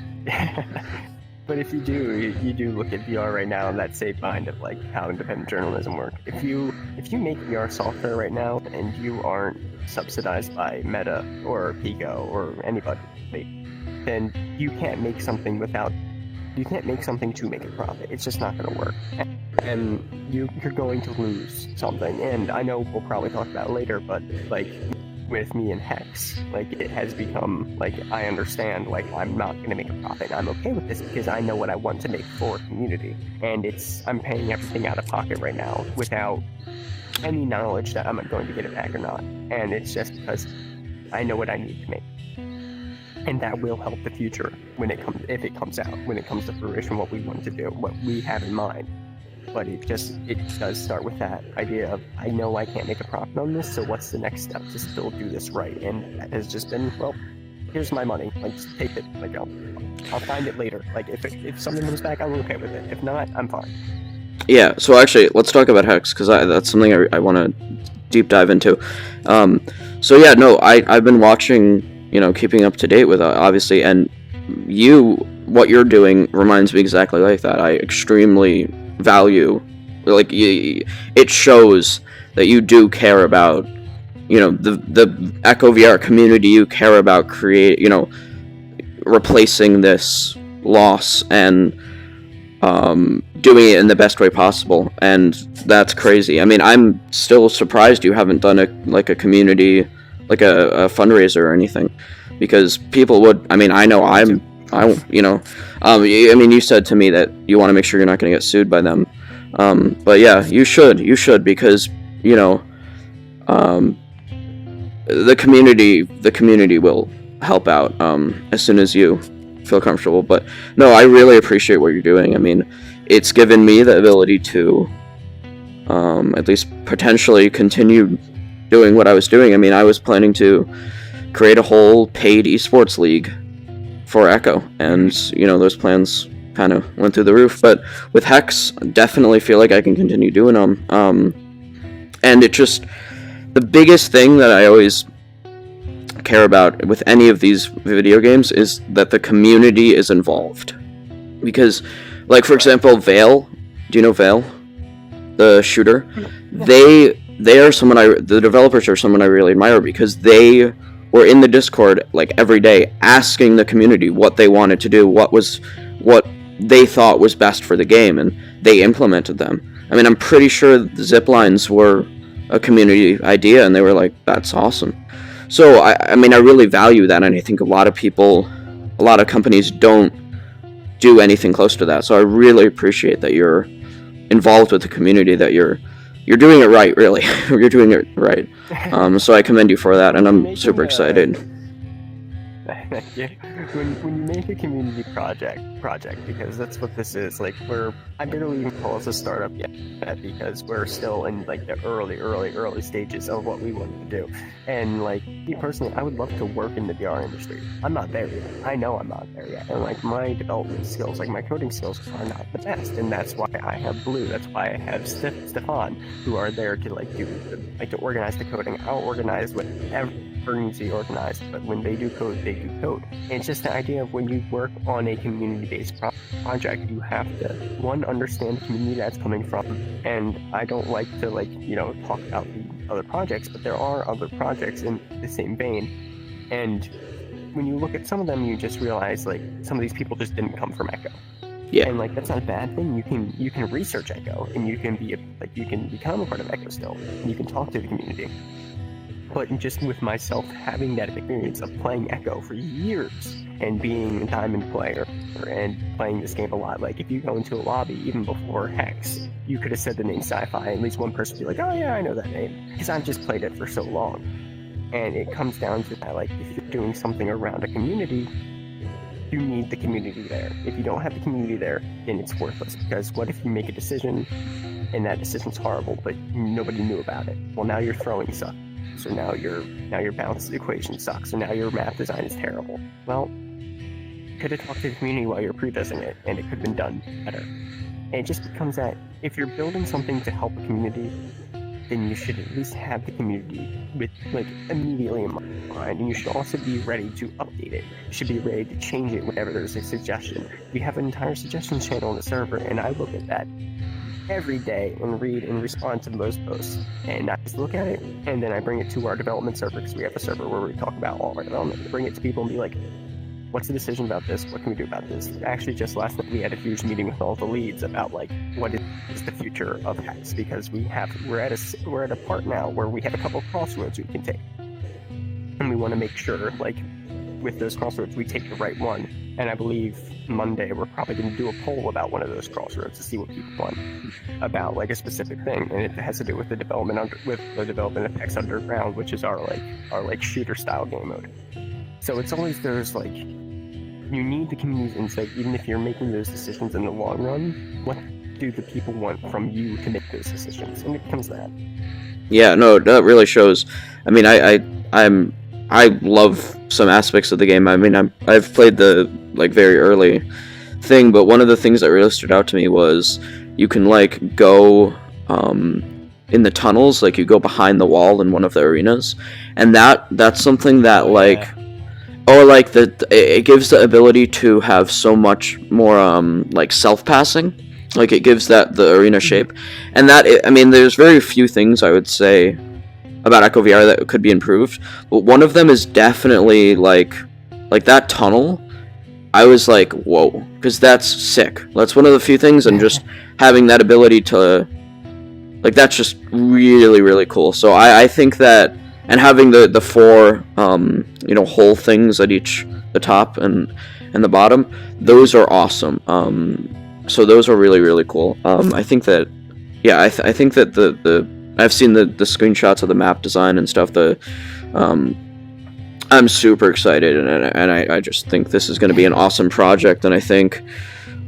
B: but if you do look at VR right now, and that same mind of how independent journalism works. If you make VR software right now and you aren't subsidized by Meta or Pico or anybody, then you can't make something to make a profit. It's just not going to work, and you're going to lose something. And I know we'll probably talk about it later, but with me and Hex, it has become I understand I'm not going to make a profit. I'm okay with this because I know what I want to make for community, and I'm paying everything out of pocket right now without any knowledge that I'm going to get it back or not. And it's just because I know what I need to make, and that will help the future if it comes to fruition, what we want to do, what we have in mind. But it does start with that idea of, I know I can't make a profit on this, so what's the next step to still do this right? And that has just been, well, here's my money, just take it, I'll find it later. If something comes back, I'm okay with it. If not, I'm fine.
A: Yeah, so actually, let's talk about Hex, because that's something I want to deep dive into. So yeah, no, I've been watching, keeping up to date with it, obviously, and what you're doing reminds me exactly like that. I extremely value, it shows that you do care about, the Echo VR community. You care about replacing this loss and doing it in the best way possible, and that's crazy. I mean, I'm still surprised you haven't done a community, a fundraiser or anything, because people would. I mean, I know you said to me that you want to make sure you're not going to get sued by them. But yeah, you should, because, the community will help out, as soon as you feel comfortable. But no, I really appreciate what you're doing. I mean, it's given me the ability to, at least potentially continue doing what I was doing. I mean, I was planning to create a whole paid esports league for Echo, and those plans kind of went through the roof. But with Hex, I definitely feel like I can continue doing them. And it just, the biggest thing that I always care about with any of these video games is that the community is involved. Because, for example, Vale, do you know Vale, the shooter? Yeah. The developers are someone I really admire, because they were in the Discord like every day asking the community what they wanted to do, what they thought was best for the game, and they implemented them. I mean, I'm pretty sure the zip lines were a community idea, and they were like, that's awesome. So I mean, I really value that, and I think a lot of companies don't do anything close to that. So I really appreciate that you're involved with the community, that you're doing it right, really. You're doing it right. So I commend you for that, and I'm super excited.
B: Thank you. When you make a community project, because that's what this is. Like, I barely even call us a startup yet, because we're still in like the early stages of what we want to do. And like, me personally, I would love to work in the VR industry. I'm not there yet. I know I'm not there yet. And like, my development skills, like my coding skills, are not the best. And that's why I have Blue. That's why I have Stefan, who are there to like to organize the coding. I'll organize whatever needs to be organized, but when they do code, they do code. And it's just the idea of when you work on a community-based project, you have to, one, understand the community that's coming from. And I don't like to talk about the other projects, but there are other projects in the same vein. And when you look at some of them, you just realize like some of these people just didn't come from Echo.
A: Yeah.
B: And like, that's not a bad thing. You can research Echo, and you can become a part of Echo still, and you can talk to the community. But just with myself having that experience of playing Echo for years and being a diamond player and playing this game a lot, like if you go into a lobby even before Hex, you could have said the name SyiFyi, and at least one person would be like, oh yeah, I know that name, because I've just played it for so long. And it comes down to that, like, if you're doing something around a community, you need the community there. If you don't have the community there, then it's worthless, because what if you make a decision and that decision's horrible, but nobody knew about it? Well, now your throwing sucks. So now your bounce equation sucks, so now your math design is terrible. Well, you could have talked to the community while you're prevising it, and it could have been done better. And it just becomes that if you're building something to help a community, then you should at least have the community with like immediately in mind, and you should also be ready to update it. You should be ready to change it whenever there's a suggestion. We have an entire suggestions channel on the server, and I look at that every day and read and respond to those posts. And I just look at it, and then I bring it to our development server, because we have a server where we talk about all of our development. Bring it to people and be like, what's the decision about this? What can we do about this? Actually, just last night we had a huge meeting with all the leads about like what is the future of Hex, because we're at a part now where we have a couple of crossroads we can take, and we want to make sure like with those crossroads we take the right one. And I believe Monday we're probably going to do a poll about one of those crossroads to see what people want about like a specific thing, and it has to do with the development of Hex Underground, which is our shooter style game mode. So it's always there's like, you need the community's insight, even if you're making those decisions in the long run. What do the people want from you to make those decisions? And it becomes that.
A: Yeah, no, that really shows. I mean, I love some aspects of the game. I mean, I've played the like very early thing, but one of the things that really stood out to me was you can like go in the tunnels, like you go behind the wall in one of the arenas, and that's something that like, or like it gives the ability to have so much more like self-passing. Like it gives that the arena shape, and I mean, there's very few things I would say about Echo VR that could be improved, but one of them is definitely like that tunnel. I was like, whoa, because that's sick. That's one of the few things, and just having that ability to like, that's just really, really cool. So I think that, and having the four hole things at the top and the bottom, those are awesome. So those are really, really cool. I think that, yeah, I think that I've seen the screenshots of the map design and stuff. I'm super excited, and I just think this is going to be an awesome project. And I think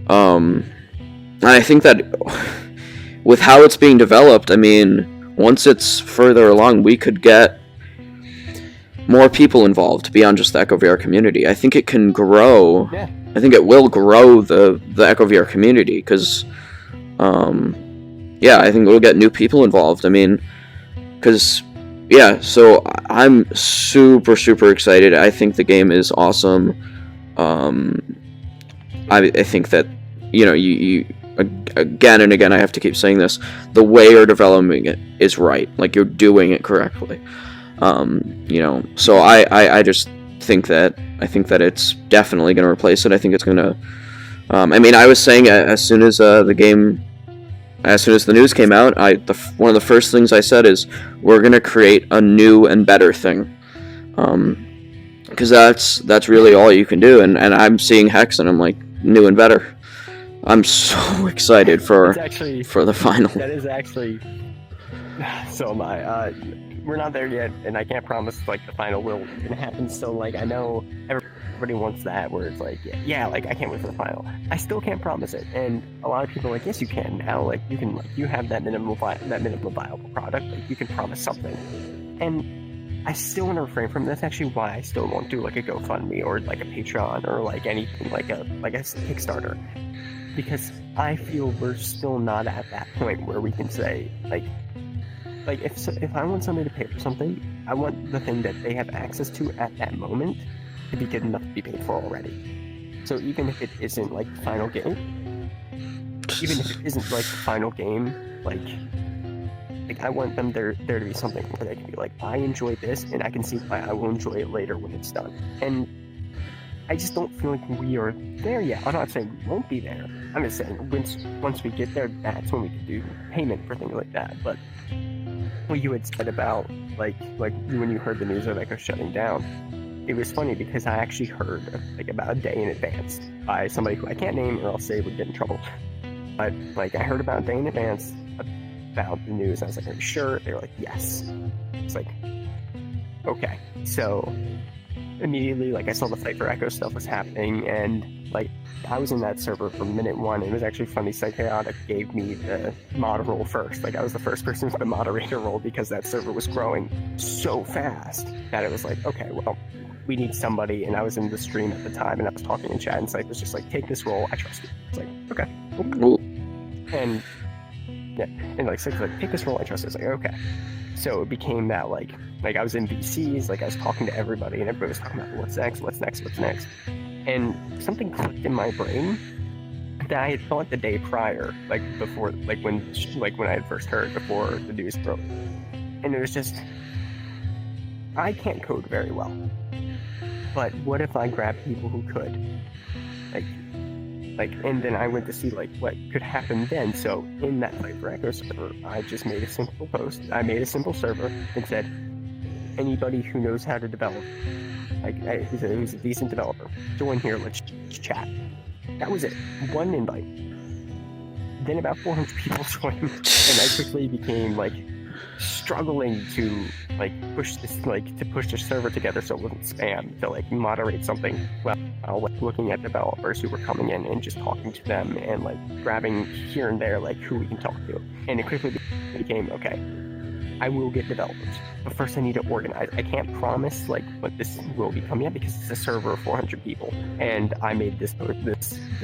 A: that with how it's being developed, I mean, once it's further along, we could get more people involved beyond just the Echo VR community. I think it can grow. Yeah. I think it will grow the Echo VR community, because I think we'll get new people involved. I mean, because, yeah, so I'm super, super excited. I think the game is awesome. I think that, you again and again, I have to keep saying this, the way you're developing it is right. Like, you're doing it correctly. So I just think that it's definitely going to replace it. I think it's going to. I mean, I was saying as soon as the news came out, one of the first things I said is we're going to create a new and better thing. Because that's really all you can do, and I'm seeing Hex, and I'm like, new and better. I'm so excited for the final.
B: That is actually. So am I. We're not there yet, and I can't promise like the final will happen. So like I know everybody wants that, where it's like like I can't wait for the final. I still can't promise it, and a lot of people are like, yes, you can now. Like you can, like you have that minimum viable product. Like you can promise something, and I still want to refrain from this. Actually, why I still won't do like a GoFundMe or like a Patreon or like anything like a Kickstarter, because I feel we're still not at that point where we can say like if I want somebody to pay for something, I want the thing that they have access to at that moment to be good enough to be paid for already. So even if it isn't like the final game, like I want them there to be something where they can be like, I enjoy this, and I can see why I will enjoy it later when it's done. And I just don't feel like we are there yet. I'm not saying we won't be there. I'm just saying once we get there, that's when we can do payment for things like that. But what you had said about like when you heard the news of Echo shutting down, it was funny because I actually heard like about a day in advance by somebody who I can't name or I'll say would get in trouble. But like I heard about a day in advance about the news. I was like, are you sure? They were like, yes. It's like, okay. So immediately, like I saw the Fight for Echo stuff was happening, and like I was in that server from minute one. It was actually funny. Psychotic gave me the mod role first. Like I was the first person to the moderator role because that server was growing so fast that it was like, okay, well, we need somebody. And I was in the stream at the time, and I was talking in chat, and Psych was just like, take this role. I trust you. It's like, okay, cool. And yeah, and like Psych was like, take this role. I trust you. It's like, okay. So it became that like I was in VCs, like I was talking to everybody, and everybody was talking about what's next. And something clicked in my brain that I had thought the day prior, like before, like when I had first heard before the news broke. And it was just, I can't code very well, but what if I grabbed people who could? And then I went to see like what could happen then. So in that Fight for Echo server, I just made a simple post. I made a simple server and said, anybody who knows how to develop, who's a decent developer, join here, let's chat. That was it. One invite. Then about 400 people joined, and I quickly became like struggling to like push the server together so it wasn't spam, to like moderate something while like looking at developers who were coming in and just talking to them and like grabbing here and there like who we can talk to. And it quickly became, okay, I will get developers, but first I need to organize. I can't promise like what this will become yet because it's a server of 400 people, and I made this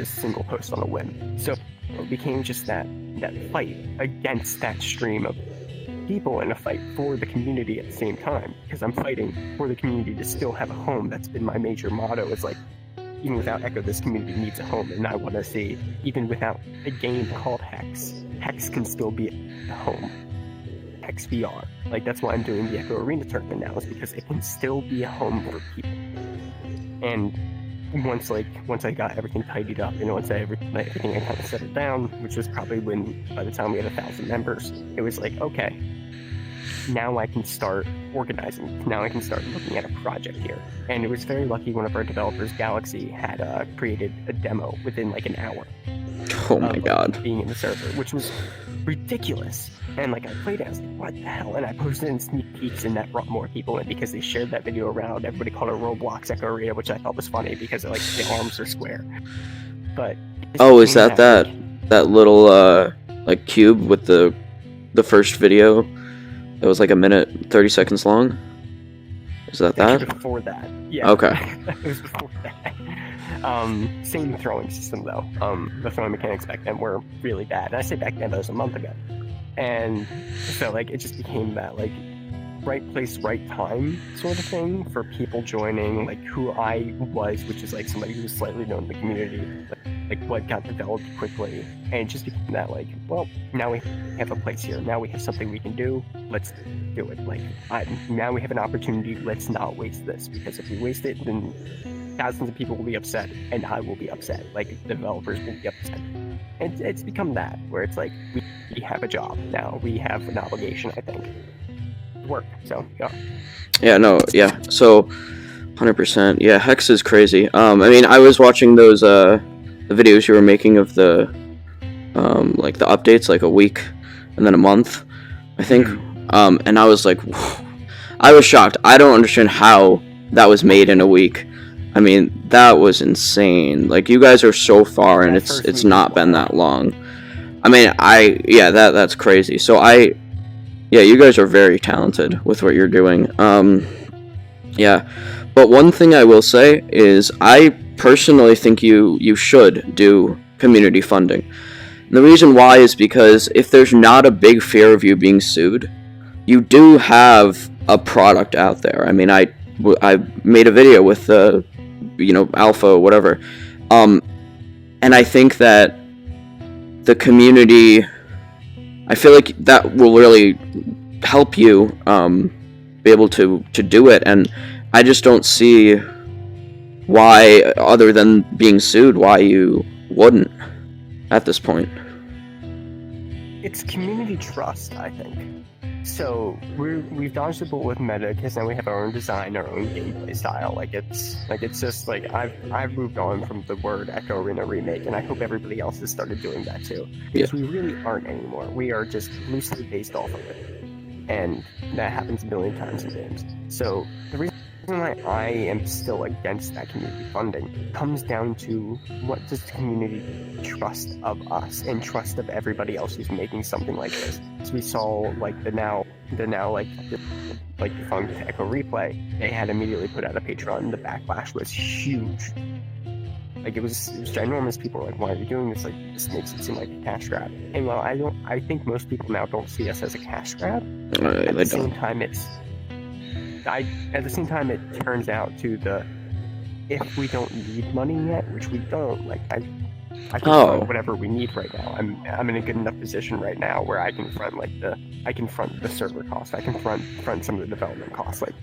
B: single post on a whim. So it became just that fight against that stream of people and a fight for the community at the same time, because I'm fighting for the community to still have a home. That's been my major motto, is like, even without Echo, this community needs a home, and I want to see, even without a game called Hex can still be a home. Hex VR. Like, that's why I'm doing the Echo Arena tournament now, is because it can still be a home for people. And once I got everything tidied up, and once everything I kind of settled down, which was probably when, by the time we had 1,000 members, it was like, okay, now I can start organizing. Now I can start looking at a project here. And it was very lucky one of our developers, Galaxy, had created a demo within like an hour.
A: Oh my god.
B: Being in the server, which was ridiculous. And like I played it, I was like, what the hell? And I posted in sneak peeks, and that brought more people in because they shared that video around. Everybody called it Roblox Echo Arena, which I thought was funny because like the arms are square. But
A: is that little like cube with the first video that was like a minute 30 seconds long? Is that?
B: Before that, yeah.
A: Okay.
B: It was before that. Same throwing system though. The throwing mechanics back then were really bad. And I say back then, that was a month ago. And so like it just became that like right place, right time sort of thing for people joining, like who I was, which is like somebody who was slightly known in the community. Like what got developed quickly, and it just became that like, well, now we have a place here. Now we have something we can do. Let's do it. Like, now we have an opportunity. Let's not waste this, because if we waste it, then thousands of people will be upset, and I will be upset. Like, the developers will be upset. And it's become that, where it's like, we have a job now. We have an obligation, I think, to work. So, yeah.
A: Yeah, no, yeah. So, 100%. Yeah, Hex is crazy. I mean, I was watching those, the videos you were making of the, like, the updates, like, a week and then a month, I think. And I was like, whoa. I was shocked. I don't understand how that was made in a week. I mean, that was insane. Like, you guys are so far, and it's not been that long. I mean, yeah, that's crazy. So yeah, you guys are very talented with what you're doing. Yeah, but one thing I will say is I personally think you should do community funding. And the reason why is because if there's not a big fear of you being sued, you do have a product out there. I mean, I made a video with the, alpha or whatever, and I think that the community, I feel like that will really help you be able to do it, and I just don't see why, other than being sued, why you wouldn't at this point.
B: It's community trust, I think. So we've dodged the bullet with meta, because now we have our own design, our own gameplay style. It's just like I've moved on from the word Echo Arena remake, and I hope everybody else has started doing that too. Because we really aren't anymore. We are just loosely based off of it, and that happens a million times in games. So the reason why I am still against that community funding comes down to, what does the community trust of us and trust of everybody else who's making something like this? So we saw like the now defunct Echo Replay. They had immediately put out a Patreon. The backlash was huge. Like, it was ginormous. People were like, "Why are you doing this? Like, this makes it seem like a cash grab." And while I think most people now don't see us as a cash grab. At the same time, it turns out to if we don't need money yet, which we don't. Like, I can front whatever we need right now. I'm in a good enough position right now where I can front the server cost. I can front some of the development costs, like,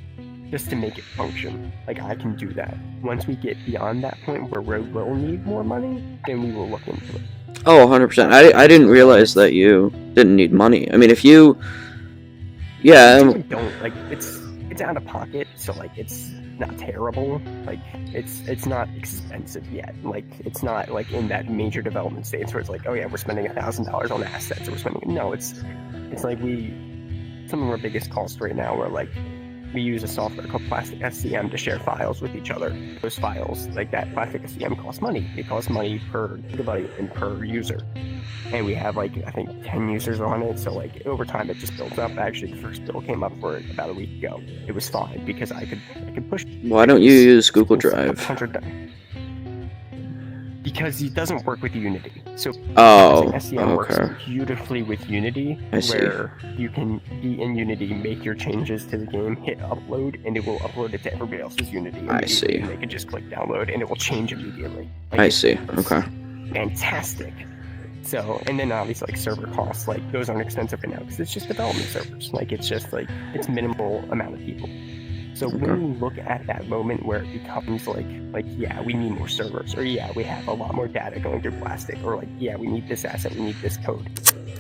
B: just to make it function. Like, I can do that. Once we get beyond that point where we will need more money, then we will look into it.
A: Oh, 100%. I didn't realize that you didn't need money. I mean, if you... Yeah.
B: We don't. Like, it's out of pocket, so, like, it's not terrible. Like, it's not expensive yet. Like, it's not, like, in that major development stage where it's like, oh yeah, we're spending $1,000 on assets, or we're spending... No, it's like some of our biggest costs right now are, like, we use a software called Plastic SCM to share files with each other. Those files, like that Plastic SCM, costs money. It costs money per gigabyte and per user. And we have, like, I think 10 users on it, so, like, over time it just builds up. Actually, the first bill came up for it about a week ago. It was fine, because I could push...
A: Why don't you use Google Drive?
B: Because it doesn't work with Unity. So SCM works beautifully with Unity, where you can be in Unity, make your changes to the game, hit upload, and it will upload it to everybody else's Unity.
A: I see.
B: They can just click download, and it will change immediately.
A: Like, I see. Okay.
B: Fantastic. So, and then obviously, like, server costs, like, those aren't expensive right now, because it's just development servers. Like, it's just, like, it's minimal amount of people. So when we look at that moment where it becomes like, yeah, we need more servers, or yeah, we have a lot more data going through Plastic, or like, yeah, we need this asset, we need this code,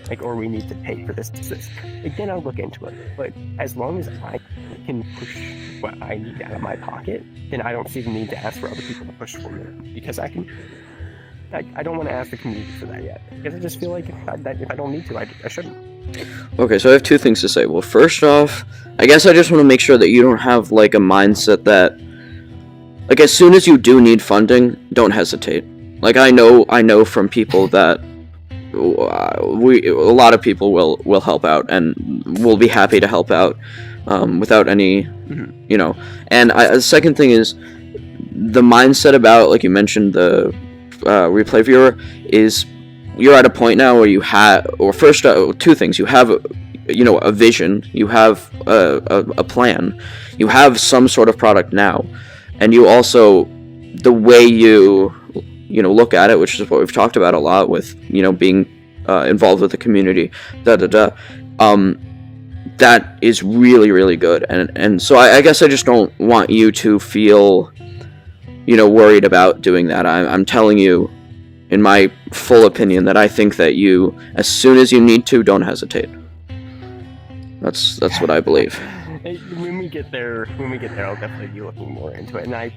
B: like, or we need to pay for this, like, then I'll look into it. But as long as I can push what I need out of my pocket, then I don't see the need to ask for other people to push for me, because I don't want to ask the community for that yet, because I just feel like if I don't need to, I shouldn't.
A: Okay, so I have two things to say. Well, first off, I guess I just want to make sure that you don't have, like, a mindset that, like, as soon as you do need funding, don't hesitate. Like, I know from people that a lot of people will help out, and will be happy to help out without any, And the second thing is, the mindset about, like you mentioned, the replay viewer, is you're at a point now where you have, or first, two things. You have, a vision. You have a plan. You have some sort of product now, and you also, the way you look at it, which is what we've talked about a lot with, being involved with the community, that is really, really good. And so I guess I just don't want you to feel, worried about doing that. I'm telling you, in my full opinion, that I think that you, as soon as you need to, don't hesitate. That's what I believe.
B: When we get there, I'll definitely be looking more into it. And I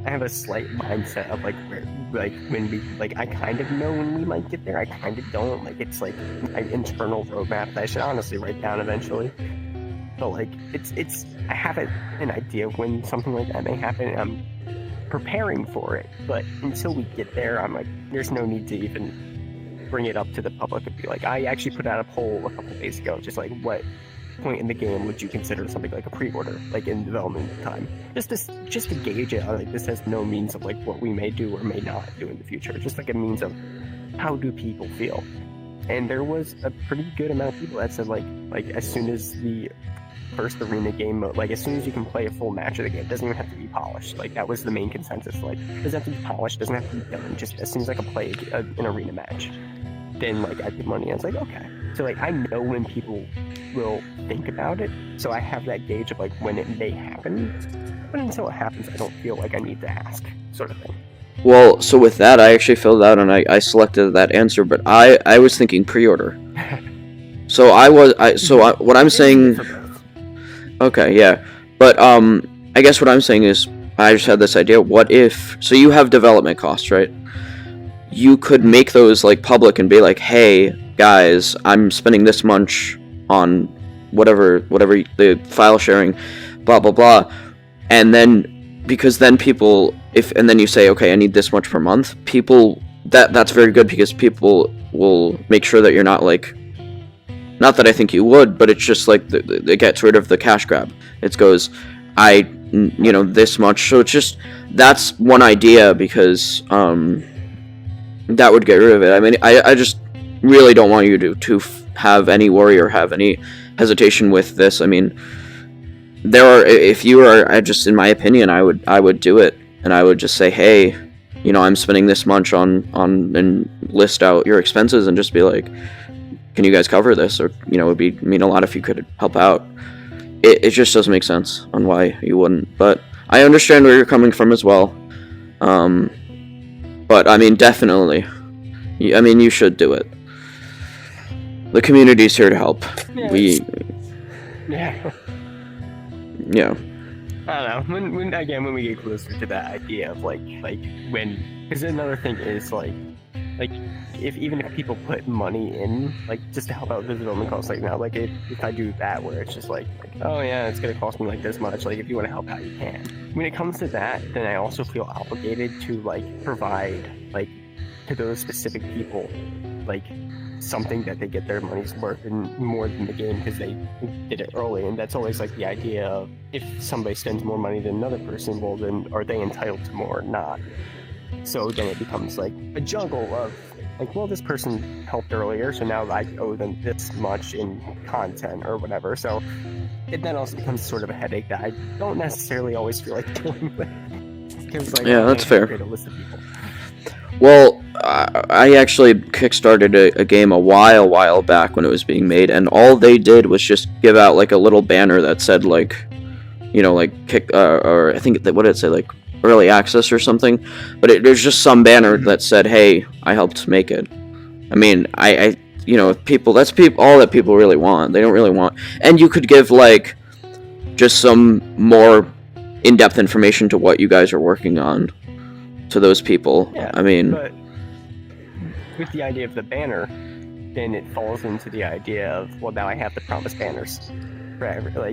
B: have a slight mindset of when we I kind of know when we might get there. I kind of don't. It's like my internal roadmap that I should honestly write down eventually. But it's I have an idea of when something like that may happen. And I'm preparing for it. But until we get there, I'm like, there's no need to even bring it up to the public and be like, I actually put out a poll a couple days ago, just what point in the game would you consider something like a pre-order, in development time, just to gauge it. This has no means of what we may do or may not do in the future, just a means of how do people feel. And there was a pretty good amount of people that said as soon as the first arena game mode, as soon as you can play a full match of the game, it doesn't even have to be polished. That was the main consensus. Doesn't have to be polished, doesn't have to be done, just as soon as I can play an arena match, then I give money. I was like, okay. So I know when people will think about it, so I have that gauge of when it may happen. But until it happens, I don't feel like I need to ask, sort of thing.
A: Well, so with that, I actually filled out and I selected that answer, but I was thinking pre-order. So what I'm saying. Okay, yeah, but I guess what I'm saying is I just had this idea. What if? So you have development costs, right? You could make those public and be like, hey guys, I'm spending this much on whatever the file sharing, blah blah blah, and then because then people and then you say, okay, I need this much per month. People that's very good because people will make sure that you're not not that I think you would, but it's just it gets rid of the cash grab. It goes, this much. So it's just that's one idea because that would get rid of it. I mean, I just really don't want you to have any worry or have any hesitation with this. I mean, if you are, just in my opinion, I would do it, and I would just say, hey, I'm spending this much on and list out your expenses and just be like, can you guys cover this? Or it would mean a lot if you could help out. It just doesn't make sense on why you wouldn't, but I understand where you're coming from as well. But I mean, definitely, you should do it. The community's here to help.
B: Yeah.
A: Yeah.
B: I don't know. When we get closer to that idea of when, because another thing is even if people put money in, just to help out with the development costs, now, if I do that, where it's just oh yeah, it's gonna cost me this much, if you want to help out, you can. When it comes to that, then I also feel obligated to provide to those specific people something that they get their money's worth and more than the game because they did it early. And that's always the idea of, if somebody spends more money than another person, well then are they entitled to more or not? So then it becomes a juggle of well, this person helped earlier, so now I owe them this much in content or whatever. So it then also becomes sort of a headache that I don't necessarily always feel like dealing with. Because
A: yeah, that's fair.
B: A list of people.
A: Well, I actually kickstarted a game a while back when it was being made, and all they did was just give out a little banner that said kick or I think what did it say, early access or something, but there's just some banner that said, hey, I helped make it. I mean, I that's all that people really want. They don't really want, and you could give just some more in-depth information to what you guys are working on to those people.
B: Yeah,
A: I mean,
B: but with the idea of the banner, then it falls into the idea of, well, now I have to promise banners forever, for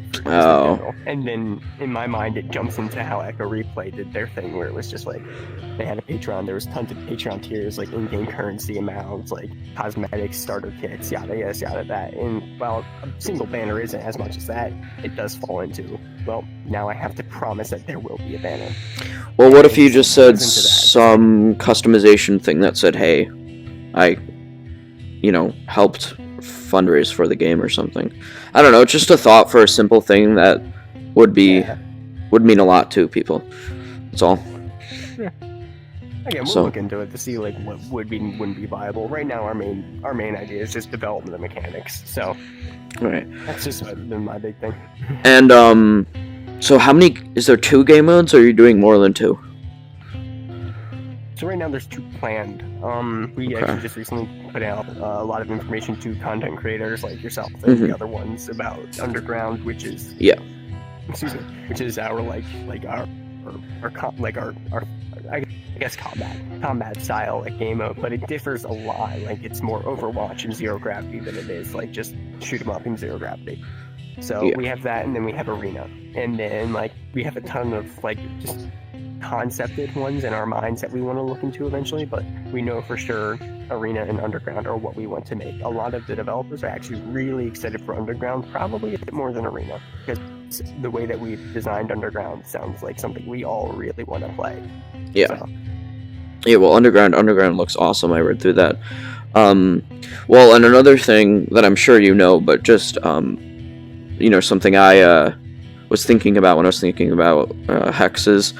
B: and then in my mind it jumps into how Echo Replay did their thing, where it was just they had a Patreon, there was tons of Patreon tiers, in-game currency amounts, cosmetics, starter kits, yada yada yada that. And while a single banner isn't as much as that, it does fall into, well, now I have to promise that there will be a banner.
A: Well, what if you just said some customization thing that said, hey, I helped fundraise for the game or something. I don't know, it's just a thought for a simple thing that would mean a lot to people. That's all.
B: Yeah. Again, we'll
A: So
B: look into it to see like what wouldn't be viable. Right now, our main idea is just development of mechanics. So
A: right.
B: that's just been my big thing.
A: And so how many is there? 2 game modes, or are you doing more than 2?
B: So right now there's 2 planned. We actually just recently put out a lot of information to content creators like yourself and the other ones about Underground, which is which is our I guess combat style like game mode, but it differs a lot. Like it's more Overwatch and zero gravity than it is like just shoot 'em up in zero gravity. So we have that, and then we have Arena, and then like we have a ton of like just concepted ones in our minds that we want to look into eventually, but we know for sure Arena and Underground are what we want to make. A lot of the developers are actually really excited for Underground, probably a bit more than Arena, because the way that we've designed Underground sounds like something we all really want to play.
A: Yeah.
B: So.
A: Yeah, well, Underground looks awesome. I read through that. Well, and another thing that I'm sure you know, but just something I was thinking about when I was thinking about hexes.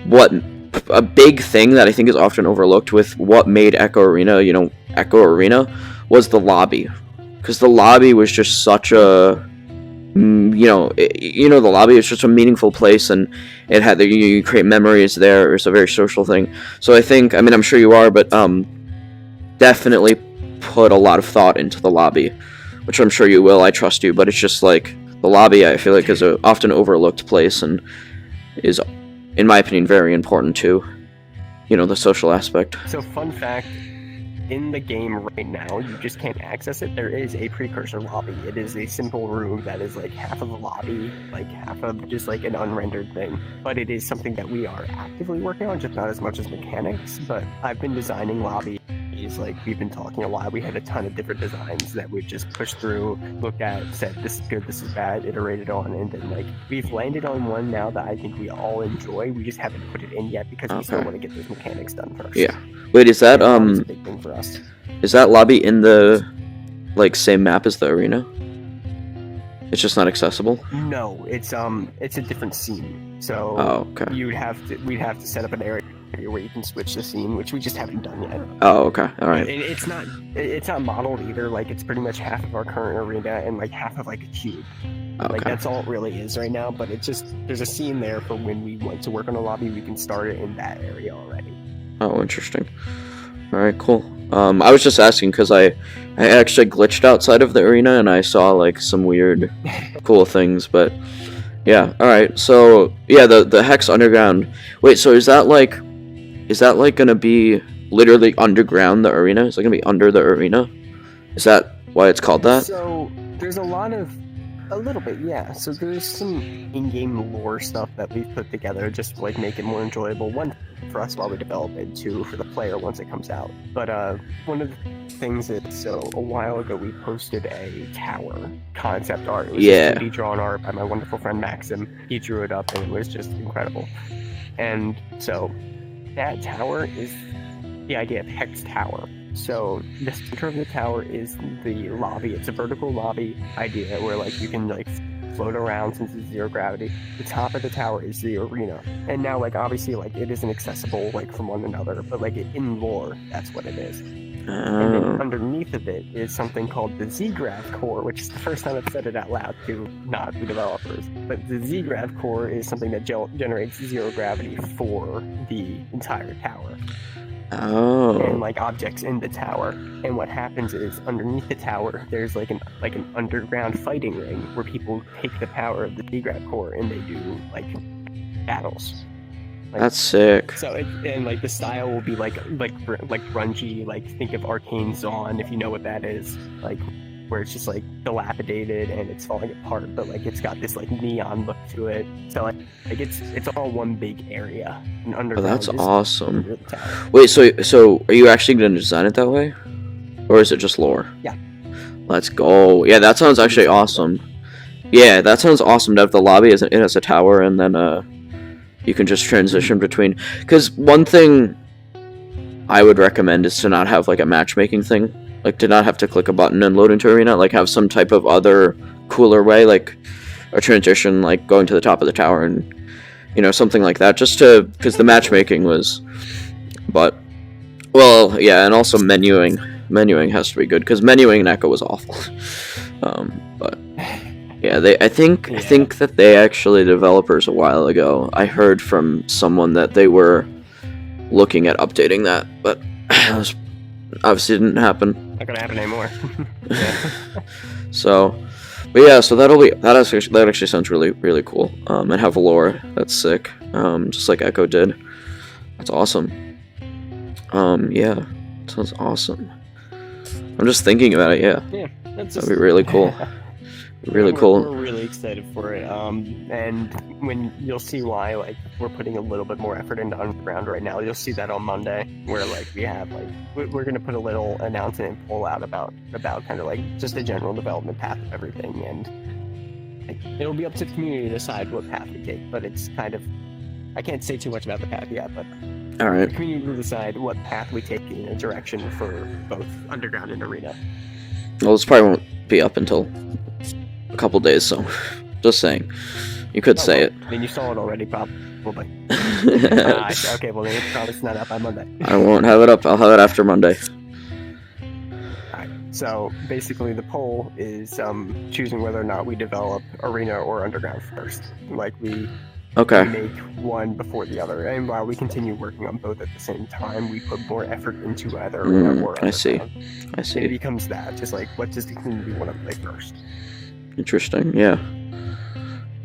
A: What a big thing that I think is often overlooked with what made Echo Arena, was the lobby, because the lobby was just such a the lobby is just a meaningful place, and it had you create memories there. It's a very social thing. So I think, I'm sure you are, but definitely put a lot of thought into the lobby, which I'm sure you will. I trust you, but it's just like the lobby, I feel like, is a often overlooked place and is, in my opinion, very important to, the social aspect.
B: So fun fact, in the game right now, you just can't access it. There is a precursor lobby. It is a simple room that is like half of the lobby, like half of just like an unrendered thing. But it is something that we are actively working on, just not as much as mechanics. But I've been designing lobbies, like we've been talking a lot. We had a ton of different designs that we've just pushed through, looked at, said this is good, this is bad, iterated on, and then like we've landed on one now that I think we all enjoy. We just haven't put it in yet because we still want to get those mechanics done first.
A: Yeah. Wait, is that
B: That's a big thing for us.
A: Is that lobby in the same map as the arena? It's just not accessible?
B: No, it's a different scene. So we'd have to set up an area where you can switch the scene, which we just haven't done yet.
A: Oh, okay. All right.
B: And it's not modeled either. Like it's pretty much half of our current arena and like half of like a cube.
A: Okay.
B: Like that's all it really is right now. But it's just there's a scene there for when we want to work on a lobby, we can start it in that area already.
A: Oh, interesting. All right, cool. I was just asking because I actually glitched outside of the arena and I saw like some weird, cool things. But yeah, all right. So yeah, the Hex Underground. Wait, so is that like gonna be literally underground the arena? Is it gonna be under the arena? Is that why it's called that?
B: So there's a little bit, yeah. So there's some in-game lore stuff that we've put together just to like make it more enjoyable. One, for us while we develop it, two, for the player once it comes out. But one of the things is, so a while ago we posted a tower concept art. It was just 2D drawn art by my wonderful friend Maxim. He drew it up and it was just incredible. And so that tower is the idea of Hex Tower. So the center of the tower is the lobby. It's a vertical lobby idea where like you can like float around since it's zero gravity. The top of the tower is the arena. And now like obviously like it isn't accessible like from one another, but like in lore, that's what it is. And then underneath of it is something called the ZGrav core, which is the first time I've said it out loud to not the developers. But the ZGrav core is something that generates zero gravity for the entire tower. And like objects in the tower. And what happens is underneath the tower there's like an underground fighting ring where people take the power of the ZGrav core and they do like battles. Like,
A: that's sick.
B: So and like the style will be like grungy, like think of Arcane Zaun if you know what that is, like where it's just like dilapidated and it's falling apart, but like it's got this like neon look to it. So like it's all one big area. And underground.
A: Oh, that's awesome. Wait, so are you actually going to design it that way, or is it just lore?
B: Yeah.
A: Let's go. Yeah, that sounds actually awesome. Yeah, that sounds awesome to have the lobby as a tower, and then you can just transition between. Because one thing I would recommend is to not have like a matchmaking thing. Like, to not have to click a button and load into arena, like have some type of other cooler way, like a transition, like going to the top of the tower and, something like that, just to, because the matchmaking was, But well, yeah, and also menuing has to be good because menuing in Echo was awful. But yeah, I think that they actually developers a while ago. I heard from someone that they were looking at updating that, but obviously didn't happen.
B: Not gonna happen anymore. Yeah.
A: So, but yeah, so that actually sounds really cool. And have Valor, that's sick. Just like Echo did. That's awesome. Yeah, sounds awesome. I'm just thinking about it. Yeah, that'd be really cool. Really cool.
B: We're really excited for it. And when you'll see why, like, we're putting a little bit more effort into Underground right now. You'll see that on Monday, where like we have like we're gonna put a little announcement and pull out about kind of like just the general development path of everything, and like, it'll be up to the community to decide what path we take. But it's kind of, I can't say too much about the path yet, but
A: all right,
B: the community will decide what path we take in a direction for both Underground and Arena.
A: Well, this probably won't be up until a couple days, so just saying. You could say it.
B: I mean, you saw it already, probably. Okay, well, then it's probably not up by Monday.
A: I won't have it up. I'll have it after Monday.
B: Alright, so basically the poll is choosing whether or not we develop Arena or Underground first. Like, we make one before the other, and while we continue working on both at the same time, we put more effort into either Arena or Underground.
A: I see.
B: It becomes that, just like, what does the community want to play first?
A: Interesting, yeah.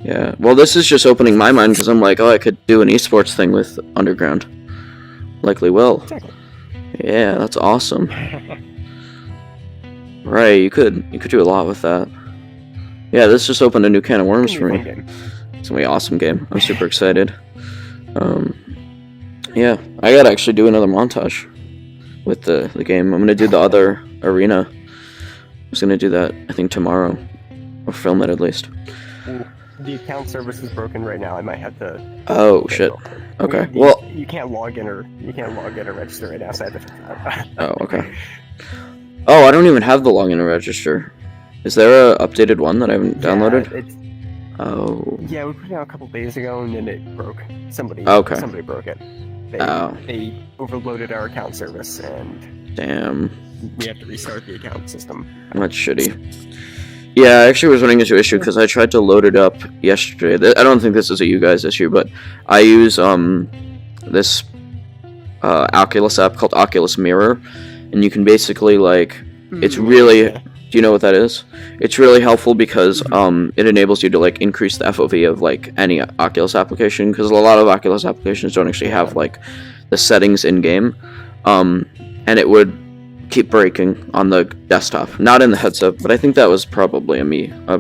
A: Yeah, well, this is just opening my mind because I'm like, oh, I could do an esports thing with Underground. Likely will.
B: Exactly.
A: Yeah, that's awesome. Right, you could do a lot with that. Yeah, this just opened a new can of worms for me. It's gonna be an awesome game. I'm super excited. Yeah, I gotta actually do another montage with the game. I'm gonna do the other Arena. I was gonna do that, I think, tomorrow. Or film it at least.
B: The account service is broken right now. I might have to.
A: Oh shit. Okay.
B: Well, you can't log in or register right now. So I have to.
A: Oh, okay. Oh, I don't even have the login and register. Is there a updated one that I haven't downloaded? Oh.
B: Yeah, we put it out a couple days ago and then it broke. Somebody broke it. They overloaded our account service and.
A: Damn.
B: We have to restart the account system.
A: That's shitty. Yeah, I actually was running into an issue because I tried to load it up yesterday. I don't think this is a you guys issue, but I use this Oculus app called Oculus Mirror, and you can basically it's really. Do you know what that is? It's really helpful because it enables you to increase the FOV of any Oculus application, because a lot of Oculus applications don't actually have the settings in game, and it would keep breaking on the desktop, not in the headset, but I think that was probably a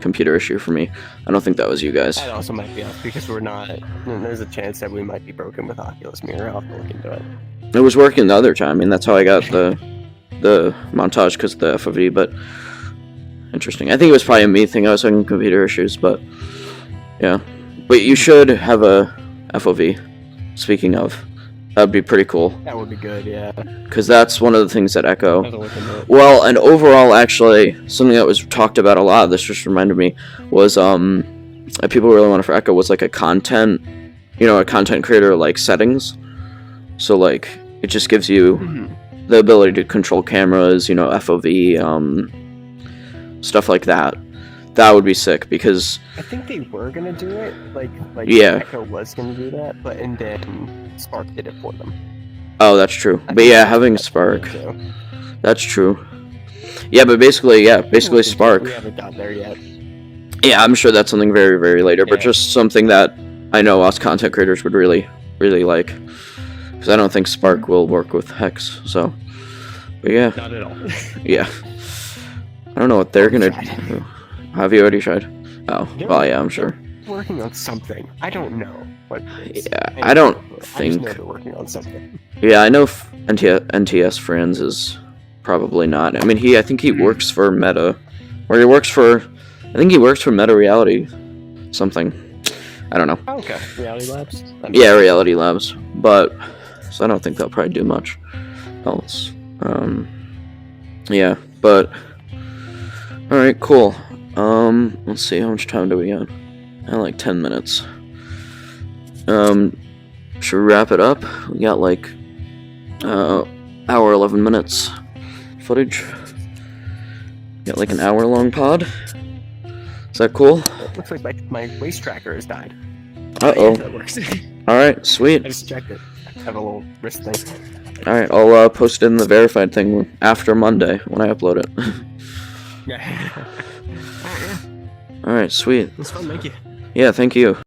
A: computer issue for me. I don't think that was you guys.
B: That also might be us because we're not. There's a chance that we might be broken with Oculus Mirror. I'll have to look into it.
A: It was working the other time, and that's how I got the montage because of the FOV. But interesting. I think it was probably a me thing. I was having computer issues, but yeah. But you should have a FOV. Speaking of. That would be pretty cool.
B: That would be good, yeah.
A: Because that's one of the things that Echo... Well, and overall, actually, something that was talked about a lot, this just reminded me, was, that people really wanted for Echo was, a content, a content creator, settings. So, it just gives you the ability to control cameras, FOV, stuff like that. That would be sick, because...
B: I think they were gonna do it,
A: yeah.
B: Echo was gonna do that, and then Spark did it for them.
A: Oh, that's true. But yeah, having Spark... That's true. Yeah, but basically Spark...
B: We haven't got there yet.
A: Yeah, I'm sure that's something very, very later, but just something that I know us content creators would really, really like. Because I don't think Spark will work with Hex, so... But yeah.
B: Not at all.
A: Yeah. I don't know what they're gonna do. Have you already tried? Oh, well, yeah, I'm sure.
B: Working on something. I don't know what.
A: Yeah, I don't think.
B: I just know they're working on something.
A: Yeah, I know NTS Friends is probably not. I mean, I think he works for Meta, or he works for. I think he works for Meta Reality, something. I don't know.
B: Oh, okay, Reality Labs.
A: Yeah, Reality Labs, but so I don't think they'll probably do much else. Yeah, but all right, cool. Let's see, how much time do we got? 10 minutes. Should we wrap it up? We got Hour 11 minutes footage. Got like an hour-long pod. Is that cool?
B: Looks like my waist tracker has died.
A: Uh-oh.
B: Yeah, that works.
A: Alright, sweet.
B: I just checked it. I have a little wrist thing.
A: Alright, I'll post it in the verified thing after Monday when I upload it.
B: Yeah.
A: Alright, sweet.
B: It was fun, thank you.
A: Yeah, thank you.